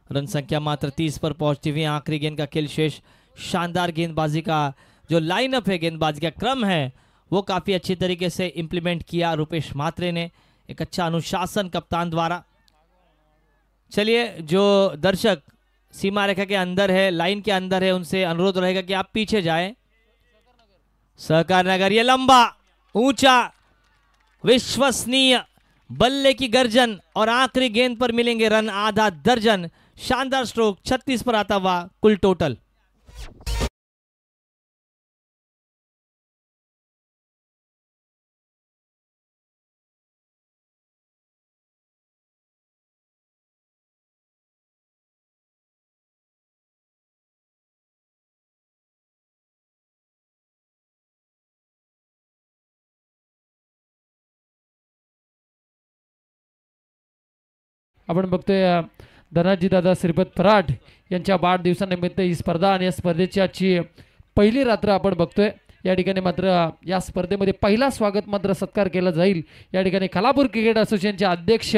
Speaker 2: रन संख्या मात्र 30 पर पहुंचती हुई, आखिरी गेंद का खेल शेष। शानदार गेंदबाजी का जो लाइनअप है, गेंदबाजी का क्रम है, वो काफ़ी अच्छी तरीके से इंप्लीमेंट किया रुपेश मात्रे ने, एक अच्छा अनुशासन कप्तान द्वारा। चलिए, जो दर्शक सीमा रेखा के अंदर है, लाइन के अंदर है, उनसे अनुरोध रहेगा कि आप पीछे जाएं। सहकार नगर, ये लंबा ऊंचा विश्वसनीय बल्ले की गर्जन और आखिरी गेंद पर मिलेंगे रन आधा दर्जन। शानदार स्ट्रोक, 36 पर आता हुआ कुल टोटल।
Speaker 3: आपण बघतोय धनाजी दादा श्रीपत फराट यांच्या वाढदिवसानिमित्त ही स्पर्धा आणि या स्पर्धेची आजची पहिली रात्र आपण बघतोय। या ठिकाणी मात्र या स्पर्धेमध्ये पहिला स्वागत मात्र सत्कार केला जाईल। या ठिकाणी खालापूर क्रिकेट असोसिएशनचे अध्यक्ष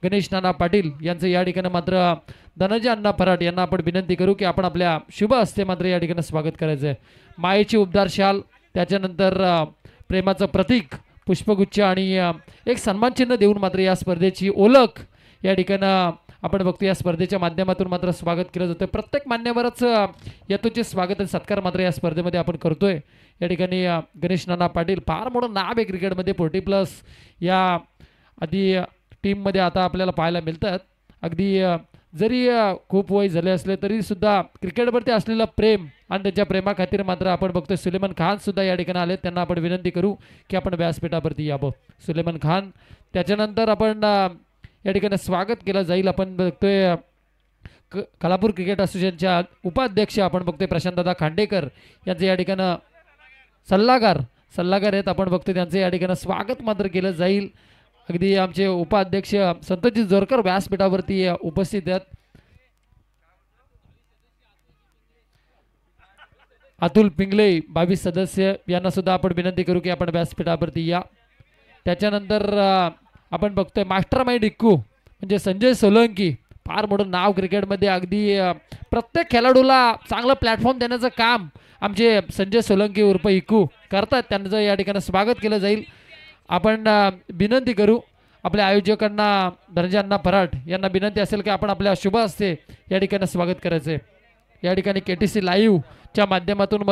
Speaker 3: गणेश नाना पाटील यांचं या ठिकाणी मात्र धनाजी अण्णा फराट यांना आपण विनंती करू की आपण आपल्या शुभ हस्ते मात्र या ठिकाणी स्वागत करायचं आहे। मायेची उबदार शाल, त्याच्यानंतर प्रेमाचं प्रतीक, पुष्पगुच्छ आणि एक सन्मान चिन्ह देऊन मात्र या स्पर्धेची ओळख या ठिकाणी आपण बघतो। या स्पर्धेच्या माध्यमातून मात्र स्वागत केलं जातं। प्रत्येक मान्यवरच यातूनचे स्वागत आणि सत्कार मात्र या स्पर्धेमध्ये आपण करतोय। या ठिकाणी गणेश नाना पाटील फार मोठं नाव आहे क्रिकेटमध्ये, 40+ या आधी टीममध्ये आता आपल्याला पाहायला मिळतात। अगदी जरी खूप वय झाले असले तरी सुद्धा क्रिकेटवरती असलेलं प्रेम आणि त्याच्या प्रेमाखातीर मात्र आपण बघतोय सुलेमान खान सुद्धा या ठिकाणी आले। त्यांना आपण विनंती करू की आपण व्यासपीठावरती यावं। सुलेमान खान, त्याच्यानंतर आपण या ठिकाणी स्वागत केलं जाईल। आपण बघतोय कलापूर क्रिकेट असोसिएशनच्या उपाध्यक्ष आपण बघतोय प्रशांतदादा खांडेकर यांचे या ठिकाणं सल्लागार आहेत, आपण बघतोय त्यांचं या ठिकाणं स्वागत मात्र केलं जाईल. अगदी आमचे उपाध्यक्ष संतोषजी जोरकर व्यासपीठावरती उपस्थित आहेत. अतुल पिंगले 22 सदस्य यांना सुद्धा आपण विनंती करू की आपण व्यासपीठावरती या. त्याच्यानंतर आपण बघतोय मास्टर माइंड इक्कू म्हणजे संजय सोलंकी, फार मोठं नाव क्रिकेटमध्ये. अगदी प्रत्येक खेळाडूला चांगलं प्लॅटफॉर्म देण्याचं काम आमचे संजय सोलंकी उर्फ इक्कू करतात. त्यांचं या ठिकाणी स्वागत केलं जाईल. आपण विनंती करू आपल्या आयोजकांना धनंजय फराट यांना विनंती असेल की आपण आपल्या शुभ हस्ते या ठिकाणी स्वागत करायचं आहे. या ठिकाणी KTC लाईव्हच्या माध्यमातून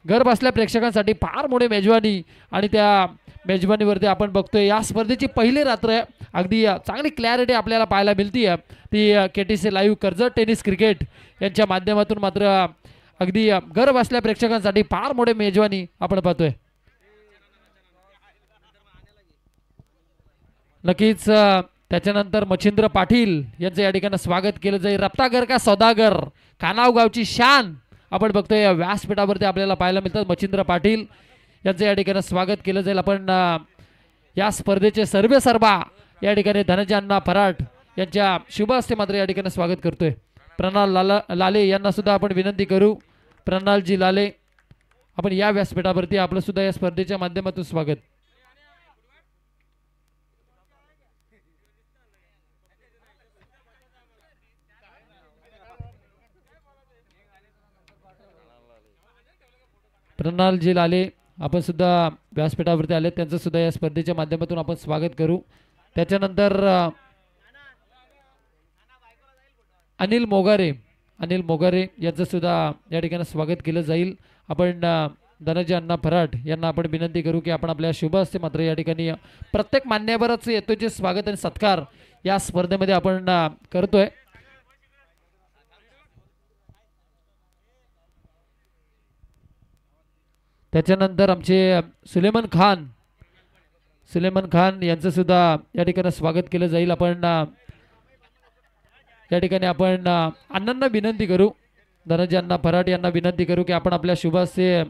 Speaker 3: घर बसल्या प्रेक्षकांसाठी फार मोठी मेजवानी आणि त्या मेजवानीवरती आपण बघतोय या स्पर्धेची पहिली रात्र आहे. अगदी चांगली क्लॅरिटी आपल्याला पाहायला मिळते आहे ती KTC live Karjat tennis cricket यांच्या माध्यमातून. मात्र अगदी घर बसल्या प्रेक्षकांसाठी फार मोठी मेजवानी आपण पाहतोय. नक्कीच त्याच्यानंतर मच्छिंद्र पाटील यांचं या ठिकाणी स्वागत केलं जाईल. रत्नागर का सौदागर, कानाव गावची शान आपण बघतोय व्यासपीठावरती आपल्याला पाहायला मिळतात. मच्छिंद्र पाटील यांचं या ठिकाणी स्वागत केलं जाईल. आपण या स्पर्धेचे सर्वेसर्वा या ठिकाणी धनंजय फराट यांच्या शुभ हस्ते मात्र या ठिकाणी स्वागत करतोय. प्रणाल लाले यांना सुद्धा आपण विनंती करू. प्रणालजी लाले, आपण या व्यासपीठावरती आपलं सुद्धा या स्पर्धेच्या माध्यमातून स्वागत. प्रणालजी लाले आपण सुद्धा व्यासपीठावरती आले, त्यांचं सुद्धा या स्पर्धेच्या माध्यमातून आपण स्वागत करू. त्याच्यानंतर अनिल मोगारे यांचं सुद्धा या ठिकाणी स्वागत केलं जाईल. आपण धनंजय फराट यांना आपण विनंती करू की आपण आपल्या शुभ हस्ते मात्र या ठिकाणी प्रत्येक मान्यवरच येतो जे स्वागत आणि सत्कार या स्पर्धेमध्ये आपण करतोय. त्याच्यानंतर आमचे सुलेमान खान यांचं सुद्धा या ठिकाणी स्वागत केलं जाईल. आपण या ठिकाणी आपण अण्णांना विनंती करू, धनंजय फराट यांना विनंती करू की आपण आपल्या शुभ हस्ते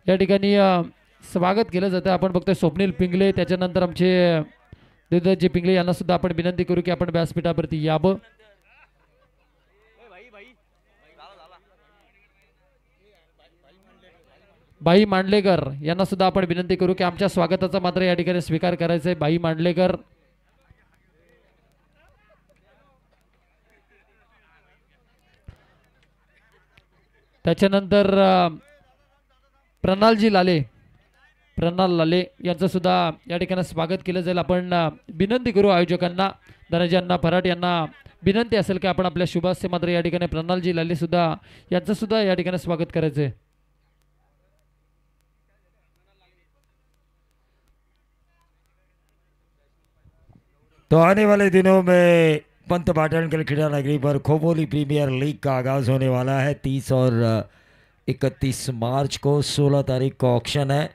Speaker 3: या ठिकाणी स्वागत केलं जातं. आपण बघतोय स्वप्नील पिंगले, त्याच्यानंतर आमचे देवदत्तजी पिंगले यांना सुद्धा आपण विनंती करू की आपण व्यासपीठावरती यावं. बाई मांडलेकर यांना सुद्धा आपण विनंती करू की आमच्या स्वागताचा मात्र या ठिकाणी स्वीकार करायचा आहे. बाई मांडलेकर, त्याच्यानंतर प्रणाल लाले यांचं सुद्धा या ठिकाणी स्वागत केलं जाईल. आपण विनंती करू आयोजकांना धनंजय फराट यांना विनंती असेल की आपण आपल्या शुभ हस्ते मात्र या ठिकाणी प्रणालजी लाले सुद्धा यांचं सुद्धा या ठिकाणी स्वागत करायचं आहे.
Speaker 1: तो आने वाले दिनों में पंत पाटन क्रीडा नगरी पर खोपोली प्रीमियर लीग का आगाज़ होने वाला है. 30 और 31 मार्च को 16 तारीख को ऑक्शन है.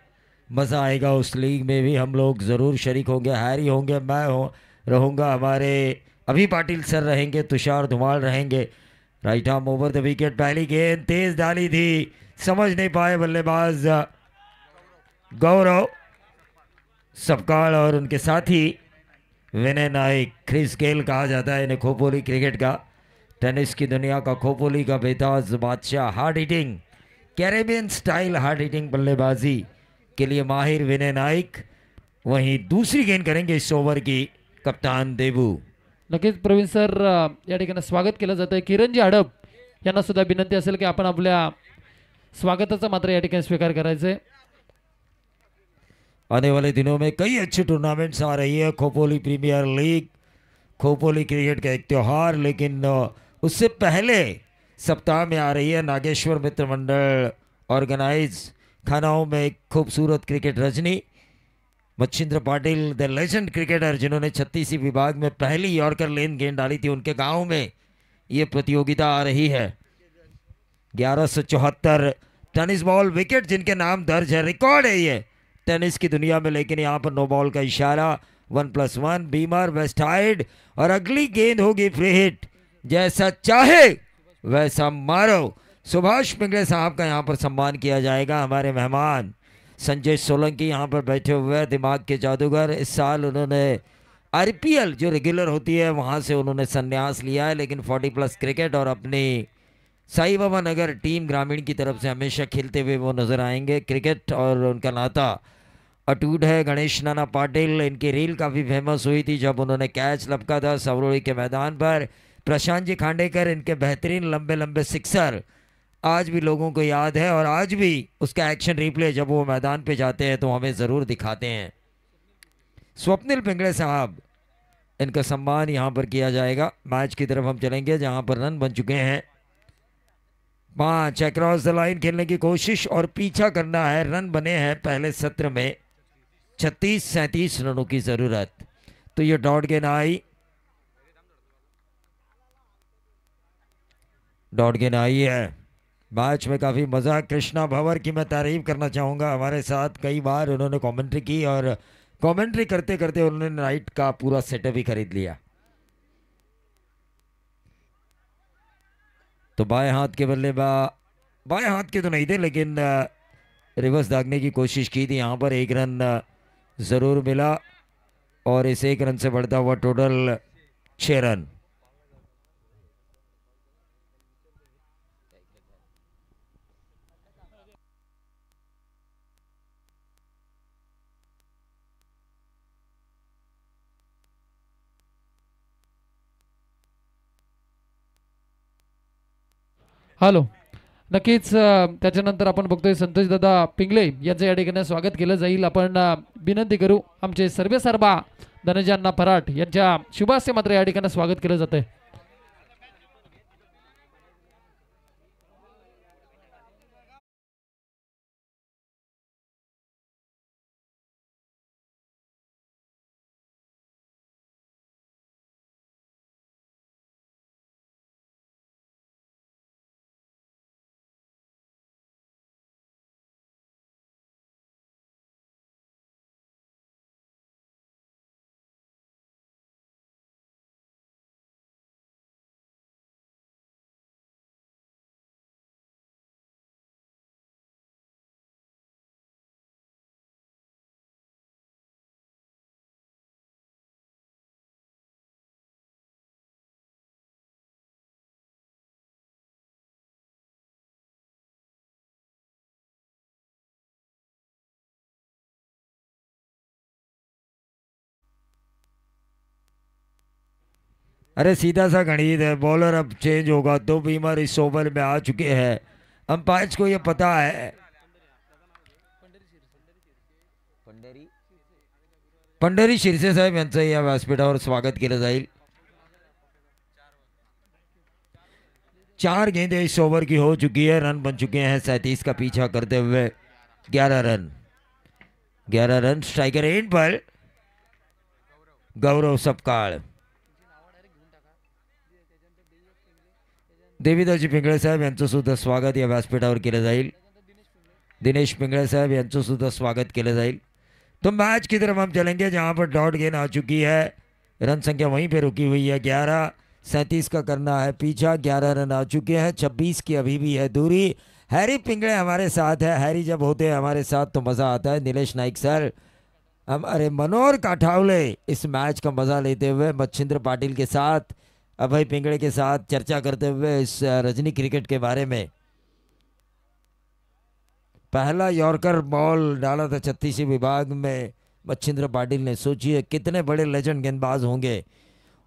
Speaker 1: मज़ा आएगा उस लीग में भी, हम लोग ज़रूर शरीक होंगे. हैरी होंगे, मैं रहूँगा, हमारे अभी पाटिल सर रहेंगे, तुषार धुमाल रहेंगे. Right arm over the wicket. पहली गेंद तेज डाली थी, समझ नहीं पाए बल्लेबाज गौरव सपकाल और उनके साथी विनय नाइक. क्रिस गेल कहा जाता है इन्हें खोपोली क्रिकेट का, टेनिस की दुनिया का खोपोली का बेताज बादशाह. Hard hitting, Caribbean style hard hitting बल्लेबाजी के लिए माहिर विनय नाइक. वहीं दूसरी गेंद करेंगे इस ओवर की कप्तान देबू.
Speaker 3: नक्कीच प्रवीण सर या ठिकाणी स्वागत केलं जातं. किरणजी हडप यांना सुद्धा विनंती असेल की आपण आपल्या स्वागताचा मात्र या ठिकाणी स्वीकार करायचं आहे.
Speaker 1: आने वाले दिनों में कई अच्छे टूर्नामेंट्स आ रही है. Khopoli premier league, Khopoli cricket का एक त्यौहार, लेकिन उससे पहले सप्ताह में आ रही है नागेश्वर मित्र मंडल ऑर्गेनाइज खानाओं में एक खूबसूरत cricket Rajni. Machhindra Patil the legend cricketer जिन्होंने 36 विभाग में पहली यॉर्कर लेन गेंद डाली थी, उनके गांव में ये प्रतियोगिता आ रही है. 1174 टेनिस बॉल विकेट जिनके नाम दर्ज है, रिकॉर्ड है ये टेनिस की दुनिया में। लेकिन यहाँ पर नो बॉल का इशारा, 1+1 बीमर वेस्ट हाइड, और अगली गेंद होगी फ्री हिट। जैसा चाहे वैसा मारो। सुभाष पिंगले साहब का यहाँ पर सम्मान किया जाएगा। हमारे मेहमान संजय सोलंकी यहाँ पर बैठे हुए हैं, दिमाग के जादूगर। इस साल उन्होंने आईपीएल जो रेगुलर होती है वहाँ से उन्होंने संन्यास लिया है, लेकिन 40+ क्रिकेट और अपनी साई बाबा नगर टीम ग्रामीण की तरफ से हमेशा खेलते हुए वो नज़र आएंगे। क्रिकेट और उनका नाता अटूट है। गणेश नाना पाटिल, इनकी रील काफ़ी फेमस हुई थी जब उन्होंने कैच लपका था सवरोड़ी के मैदान पर। प्रशांत जी खांडेकर, इनके बेहतरीन लंबे लंबे सिक्सर आज भी लोगों को याद है, और आज भी उसका एक्शन रिप्ले जब वो मैदान पे जाते हैं तो हमें ज़रूर दिखाते हैं। स्वप्निल पिंगले साहब, इनका सम्मान यहाँ पर किया जाएगा। मैच की तरफ हम चलेंगे जहाँ पर रन बन चुके हैं 5। अक्रॉस द लाइन खेलने की कोशिश और पीछा करना है। रन बने हैं पहले सत्र में 36-37 रनों की ज़रूरत। तो ये डॉट गेंद आई, डॉट गेंद आई है। मैच में काफ़ी मज़ा। कृष्णा भंवर की मैं तारीफ करना चाहूँगा, हमारे साथ कई बार उन्होंने कमेंट्री की और कमेंट्री करते करते उन्होंने नाइट का पूरा सेटअप ही खरीद लिया। तो बाएं हाथ के बाएं हाथ के तो नहीं थे, लेकिन रिवर्स दागने की कोशिश की थी। यहाँ पर 1 रन ज़रूर मिला और इस 1 रन से बढ़ता हुआ टोटल 6 रन।
Speaker 3: हॅलो, नक्कीच त्याच्यानंतर आपण बघतोय संतोष दादा पिंगले यांचं या ठिकाणी स्वागत केलं जाईल. आपण विनंती करू आमचे सर्वे सर्वा धनंजय अण्णा फराट यांच्या शुभास्य मात्र या ठिकाणी स्वागत केलं जाते.
Speaker 1: अरे सीधा सा गणित है, बॉलर अब चेंज होगा। 2 बीमर इस ओवर में आ चुके हैं। अंपायर्स को ये पता है। पंढरी शिरसे साहेब यांचं या व्यासपीठावर स्वागत केलं जाईल. 4 गेंदें इस ओवर की हो चुकी है, रन बन चुके हैं 37 का पीछा करते हुए 11 रन। स्ट्राइकर एंड पर गौरव सपकाळ. देवीदासजी पिंगळे साहेब यांचं सुद्धा स्वागत या व्यासपीठावर केलं जाईल. दिनेश पिंगळे साहब यांचं सुद्धा स्वागत केलं जाईल. तो मैच की तरफ हम चलेंगे जहां पर डॉट गेंद आ चुकी है। रन संख्या वहीं पे रुकी हुई है 11। 37 का करना है पीछा। 11 रन आ चुके हैं, 26 की अभी भी है दूरी। हैरी पिंगळे हमारे साथ है। हैरी जब होते हैं हमारे साथ तो मज़ा आता है। नीलेश नाइक सर, हमारे मनोहर काठावले इस मैच का मज़ा लेते हुए मच्छिंद्र पाटिल के साथ, अभय पिंगळे के साथ चर्चा करते हुए इस रजनी क्रिकेट के बारे में। पहला यॉर्कर बॉल डाला था 36 विभाग में मच्छिंद्र पाटिल ने। सोचिए कितने बड़े लेजेंड गेंदबाज होंगे।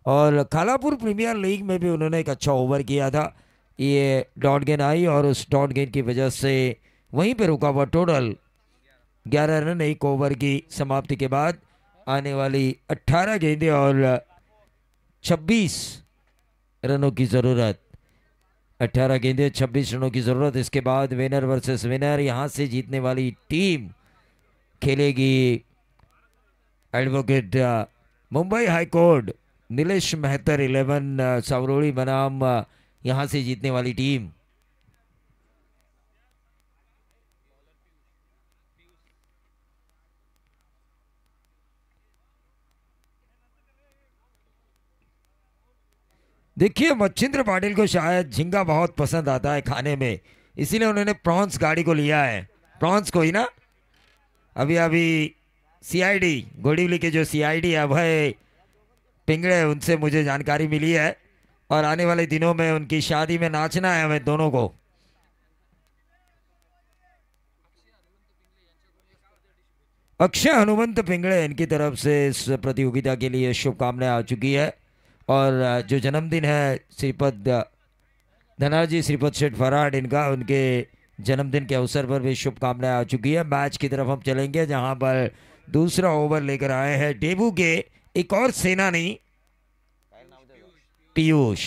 Speaker 1: और खालापुर प्रीमियर लीग में भी उन्होंने एक अच्छा ओवर किया था। ये डॉट गेंद आई और उस डॉट गेंद की वजह से वहीं पे रुका हुआ टोटल 11 रन एक ओवर की समाप्ति के बाद। आने वाली 18 गेंदें और 26 रनों की ज़रूरत। 18 गेंदें 26 रनों की ज़रूरत। इसके बाद विनर वर्सेस विनर, यहाँ से जीतने वाली टीम खेलेगी advocate Mumbai high court Nilesh Mehtar 11 सावरोड़ी बनाम यहाँ से जीतने वाली टीम। देखिए मच्छिंद्र पाटिल को शायद झींगा बहुत पसंद आता है खाने में, इसीलिए उन्होंने प्रॉन्स गाड़ी को लिया है। प्रॉन्स को ही ना, अभी अभी सीआईडी घोड़ीवली के जो सीआईडी अभय पिंगड़े, उनसे मुझे जानकारी मिली है और आने वाले दिनों में उनकी शादी में नाचना है हमें दोनों को। अक्षय हनुमंत पिंगड़े, इनकी तरफ से इस प्रतियोगिता के लिए शुभकामनाएं आ चुकी है और जो जन्मदिन है श्रीपद धनाजी श्रीपद शेठ फराड इनका, उनके जन्मदिन के अवसर पर भी शुभकामनाएं आ चुकी है। मैच की तरफ हम चलेंगे जहां पर दूसरा ओवर लेकर आए हैं डेबू के एक और सेनानी पीयूष।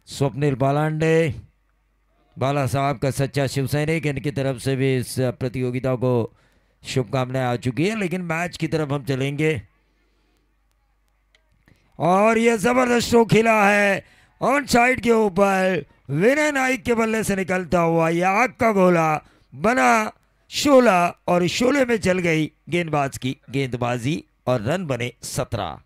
Speaker 1: स्वप्निल बालांडे, बाला साहब का सच्चा शिव सैनिक, इनकी तरफ से भी इस प्रतियोगिता को शुभकामनाएं आ चुकी है। लेकिन मैच की तरफ हम चलेंगे और यह जबरदस्त स्ट्रोक खेला है ऑन साइड के ऊपर, विनय नाइक के बल्ले से निकलता हुआ यह आग का गोला बना शोला और शोले में चल गई गेंदबाज की गेंदबाजी और रन बने 17।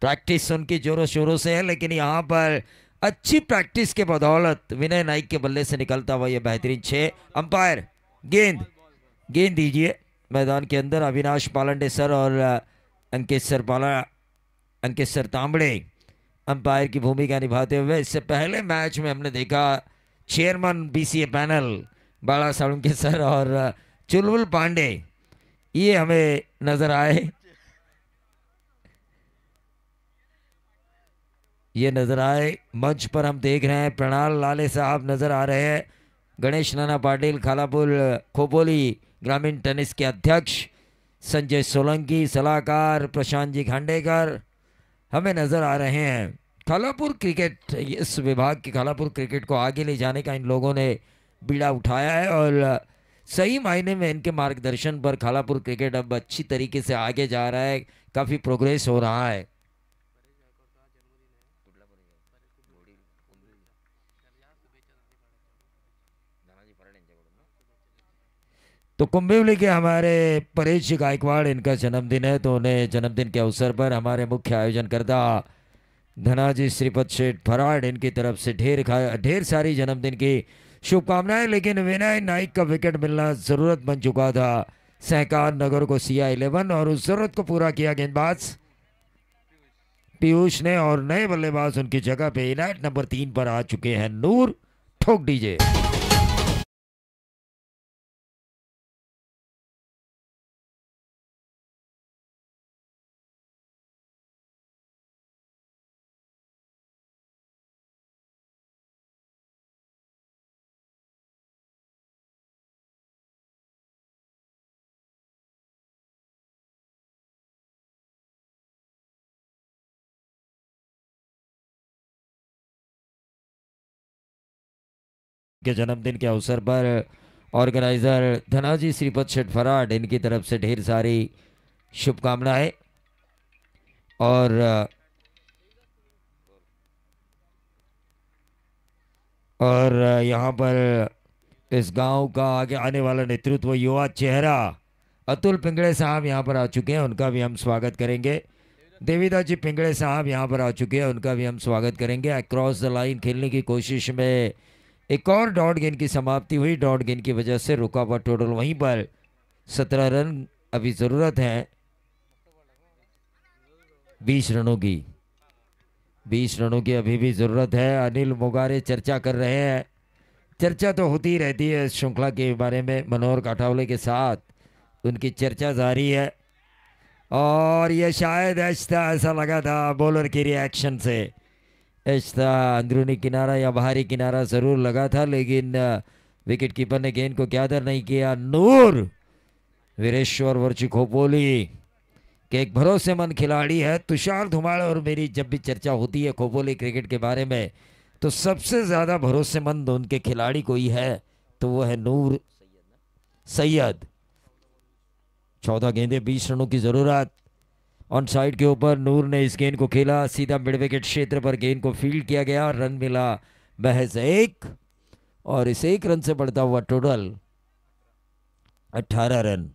Speaker 1: प्रैक्टिस उनकी जोरों शोरों से है, लेकिन यहाँ पर अच्छी प्रैक्टिस के बदौलत विनय नाइक के बल्ले से निकलता हुआ यह बेहतरीन 6। अंपायर गेंद दीजिए मैदान के अंदर। अविनाश पालंडे सर और अंकित सर तांबड़े अंपायर की भूमिका निभाते हुए। इससे पहले मैच में हमने देखा चेयरमैन बीसीए पैनल बाला साळुंके सर और चुलबुल पांडे, ये हमें नजर आए, ये नजर आए। मंच पर हम देख रहे हैं प्रणाल लाले साहब नजर आ रहे हैं, गणेश नाना पाटिल खालापुर खोपोली ग्रामीण टेनिस के अध्यक्ष, संजय सोलंकी सलाहकार, प्रशांत जी खांडेकर हमें नजर आ रहे हैं। खालापुर क्रिकेट, इस विभाग की खालापुर क्रिकेट को आगे ले जाने का इन लोगों ने बीड़ा उठाया है और सही मायने में इनके मार्गदर्शन पर खालापुर क्रिकेट अब अच्छी तरीके से आगे जा रहा है, काफ़ी प्रोग्रेस हो रहा है। तो कुंभिवली के हमारे परेश गायकवाड़, इनका जन्मदिन है, तो उन्हें जन्मदिन के अवसर पर हमारे मुख्य आयोजनकर्ता धनाजी श्रीपद शेठ फराड, इनकी तरफ से ढेर सारी जन्मदिन की शुभकामनाएं। लेकिन विनय नाइक का विकेट मिलना ज़रूरत बन चुका था सहकार नगर को CI11 और उस ज़रूरत को पूरा किया गेंदबाज पीयूष ने और नए बल्लेबाज उनकी जगह पे इनायत नंबर 3 पर आ चुके हैं नूर। ठोक दीजिए। के जन्मदिन के अवसर पर ऑर्गेनाइजर धनाजी श्रीपद शेठ फराड, इनकी तरफ से ढेर सारी शुभकामनाएं और यहाँ पर इस गांव का आगे आने वाला नेतृत्व युवा चेहरा अतुल पिंगड़े साहब यहाँ पर आ चुके हैं, उनका भी हम स्वागत करेंगे। देवीदास जी पिंगड़े साहब यहाँ पर आ चुके हैं, उनका भी हम स्वागत करेंगे। अक्रॉस द लाइन खेलने की कोशिश में एक और डॉट गेंद की समाप्ति हुई, डॉट गेंद की वजह से रुका हुआ टोटल वहीं पर 17 रन अभी ज़रूरत है 20 रनों की, 20 रनों की अभी भी ज़रूरत है। अनिल मोगारे चर्चा कर रहे हैं, चर्चा तो होती ही रहती है इस श्रृंखला के बारे में, मनोहर काठावले के साथ उनकी चर्चा जारी है और यह शायद ऐसा लगा था बॉलर के रिएक्शन से, ऐसा अंदरूनी किनारा या बाहरी किनारा ज़रूर लगा था, लेकिन विकेट कीपर ने गेंद को क्यादर नहीं किया। नूर वीरेश्वर वर्ची खोपोली के एक भरोसेमंद खिलाड़ी है तुषार धुमाड़, और मेरी जब भी चर्चा होती है खोपोली क्रिकेट के बारे में तो सबसे ज़्यादा भरोसेमंद उनके खिलाड़ी कोई है तो वो है नूर सैयद। 14 गेंदे 20 रनों की जरूरत। ऑन साइड के ऊपर नूर ने इस गेंद को खेला, सीधा मिड विकेट क्षेत्र पर गेंद को फील्ड किया गया, रन मिला महज 1 और इस 1 रन से बढ़ता हुआ टोटल 18 रन।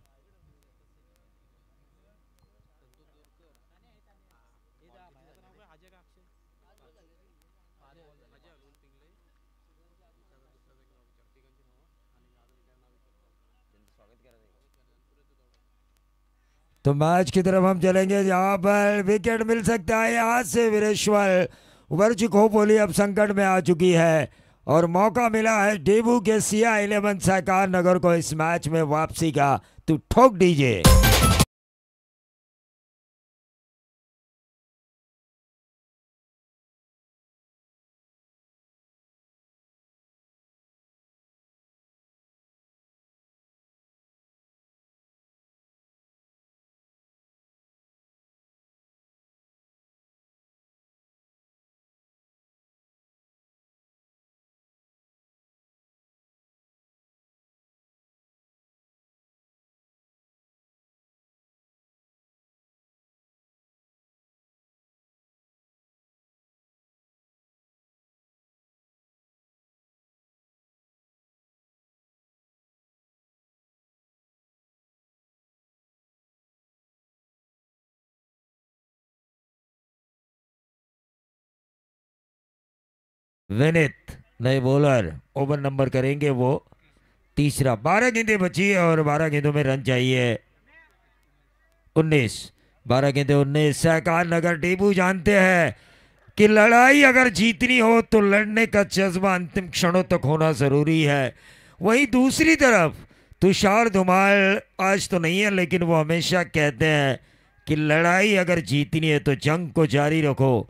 Speaker 1: तो मैच की तरफ हम चलेंगे जहां पर विकेट मिल सकता है यहां से वीरेश्वर वर्ची खोपोली अब संकट में आ चुकी है और मौका मिला है डेबू के सिया 11 सहकार नगर को इस मैच में वापसी का। तू ठोक डीजे। विनित नए बॉलर ओवर नंबर करेंगे वो तीसरा। 12 गेंदें बची है और 12 गेंदों में रन चाहिए 19। 12 गेंदे 19। सहकार नगर डेबू जानते हैं कि लड़ाई अगर जीतनी हो तो लड़ने का जज्बा अंतिम क्षणों तक होना जरूरी है। वहीं दूसरी तरफ तुषार धुमाल आज तो नहीं है लेकिन वो हमेशा कहते हैं कि लड़ाई अगर जीतनी है तो जंग को जारी रखो,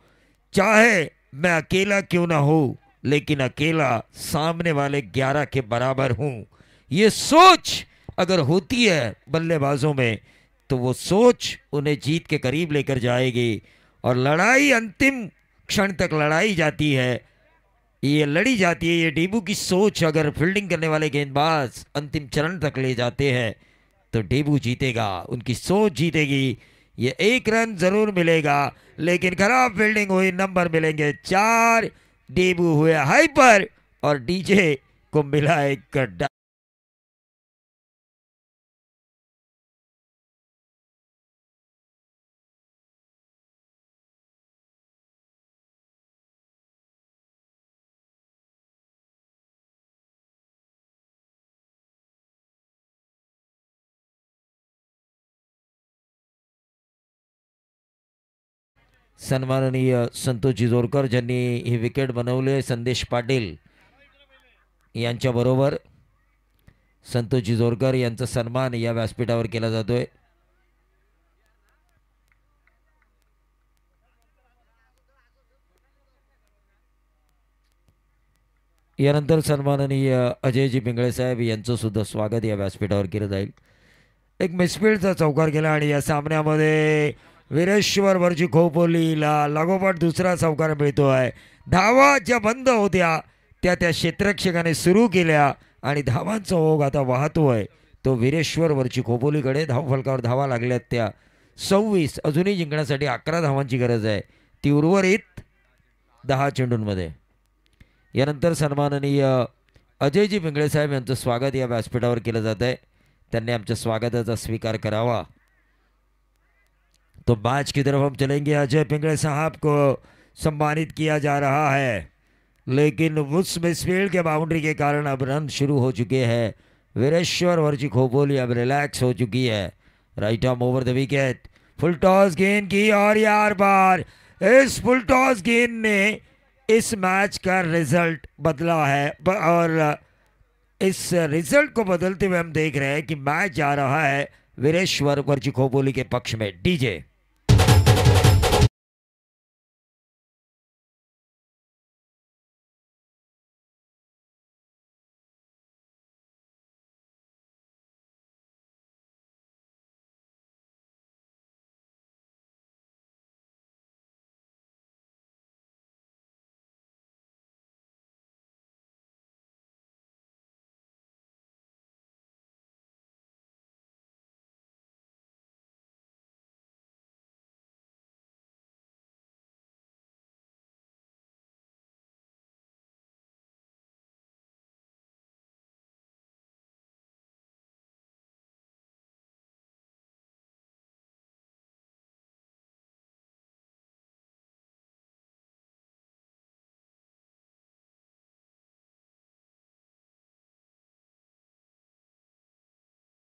Speaker 1: चाहे मैं अकेला क्यों ना हूं लेकिन अकेला सामने वाले 11 के बराबर हूं। ये सोच अगर होती है बल्लेबाजों में तो वो सोच उन्हें जीत के करीब लेकर जाएगी और लड़ाई अंतिम क्षण तक लड़ाई जाती है, ये लड़ी जाती है। ये डेबू की सोच अगर फील्डिंग करने वाले गेंदबाज अंतिम चरण तक ले जाते हैं तो डेबू जीतेगा, उनकी सोच जीतेगी। ये 1 रन जरूर मिलेगा लेकिन खराब फील्डिंग हुई, नंबर मिलेंगे 4। डेबू हुए हाइपर और डीजे को मिला एक सन्माननीय संतोष जिजोरकर ज्यांनी ही विकेट बनवले, संदेश पाटील यांच्याबरोबर संतोष जिजोरकर यांचा सन्मान या व्यासपीठावर केला जातोय। यानंतर सन्माननीय अजयजी पिंगळे साहेब यांचं सुद्धा स्वागत या व्यासपीठावर केलं जाईल। एक मिसफील्डचा चौकार केला आणि या सामन्यामध्ये वीरेश्वर वरची खोपोलीला लागोपाठ दुसरा चौकार मिळतोय। धावा ज्या बंद होत्या त्या क्षेत्ररक्षकाने सुरू केल्या आणि धावांचा ओघ आता वाहतोय तो वीरेश्वर वरची खोपोलीकडे। धावफलकावर धावा लागल्यात त्या 26, अजूनही जिंकण्यासाठी 11 धावांची गरज आहे ती उर्वरित 10 चेंडूंमध्ये। यानंतर सन्माननीय अजयजी पिंगळे साहेब यांचं स्वागत या व्यासपीठावर केलं जात आहे, त्यांनी आमच्या स्वागताचा स्वीकार करावा। तो मैच की तरफ हम चलेंगे। अजय पिंगळे साहब को सम्मानित किया जा रहा है लेकिन उस मिसफील्ड के बाउंड्री के कारण अब रन शुरू हो चुके हैं। वीरेश्वर वर्ची खोपोली अब रिलैक्स हो चुकी है। Right arm over the wicket, full toss गेंद की और यार बार इस फुल टॉस गेंद ने इस मैच का रिजल्ट बदला है और इस रिजल्ट को बदलते हुए हम देख रहे हैं कि मैच जा रहा है वीरेश्वर वर्ची खोपोली के पक्ष में। डीजे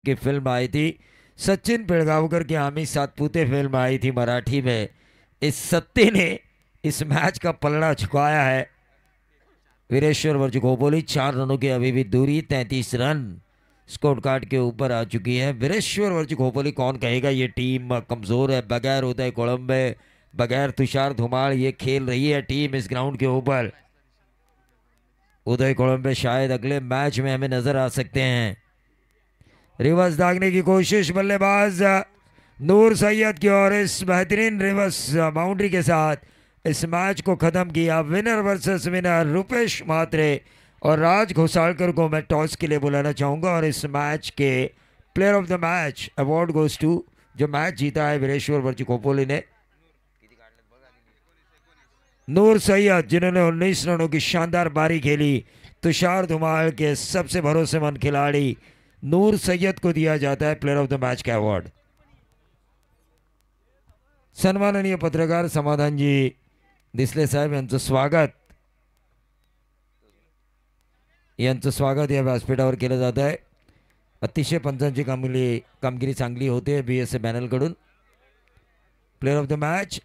Speaker 1: की फिल्म आई थी, सचिन पिळगावकर की आम्ही सातपुते फिल्म आई थी मराठी में। इस सत्ते ने इस मैच का पलड़ा झुकाया है। वीरेश्वर वर्ज खोपोली 4 रनों की अभी भी दूरी, 33 रन स्कोर कार्ड के ऊपर आ चुकी है। वीरेश्वर वर्ज खोपोली, कौन कहेगा ये टीम कमज़ोर है? बगैर उदय कोळंबे, बगैर तुषार धुमाल ये खेल रही है टीम इस ग्राउंड के ऊपर। उदय कोळंबे शायद अगले मैच में हमें नजर आ सकते हैं। रिवर्स दागने की कोशिश बल्लेबाज नूर सैयद की, और इस बेहतरीन रिवर्स बाउंड्री के साथ इस मैच को खत्म किया। Winner versus winner Rupesh Mhatre और राज घोसालकर को मैं टॉस के लिए बुलाना चाहूंगा, और इस मैच के player of the match award goes to, जो मैच जीता है वीरेश्वर वर्ज खोपोली ने, नूर सैयद, जिन्होंने 19 रनों की शानदार पारी खेली। तुषार धुमाल के सबसे भरोसेमंद खिलाड़ी नूर सैयद को दिया जाता है प्लेयर ऑफ द मैच का अवार्ड। सन्माननीय पत्रकार समाधानजी दिसले साहेब यांचं स्वागत या व्यासपीठावर केलं जात आहे। अतिशय पंचांची कामगिरी चांगली होते BSA पॅनलकडून। Player of the match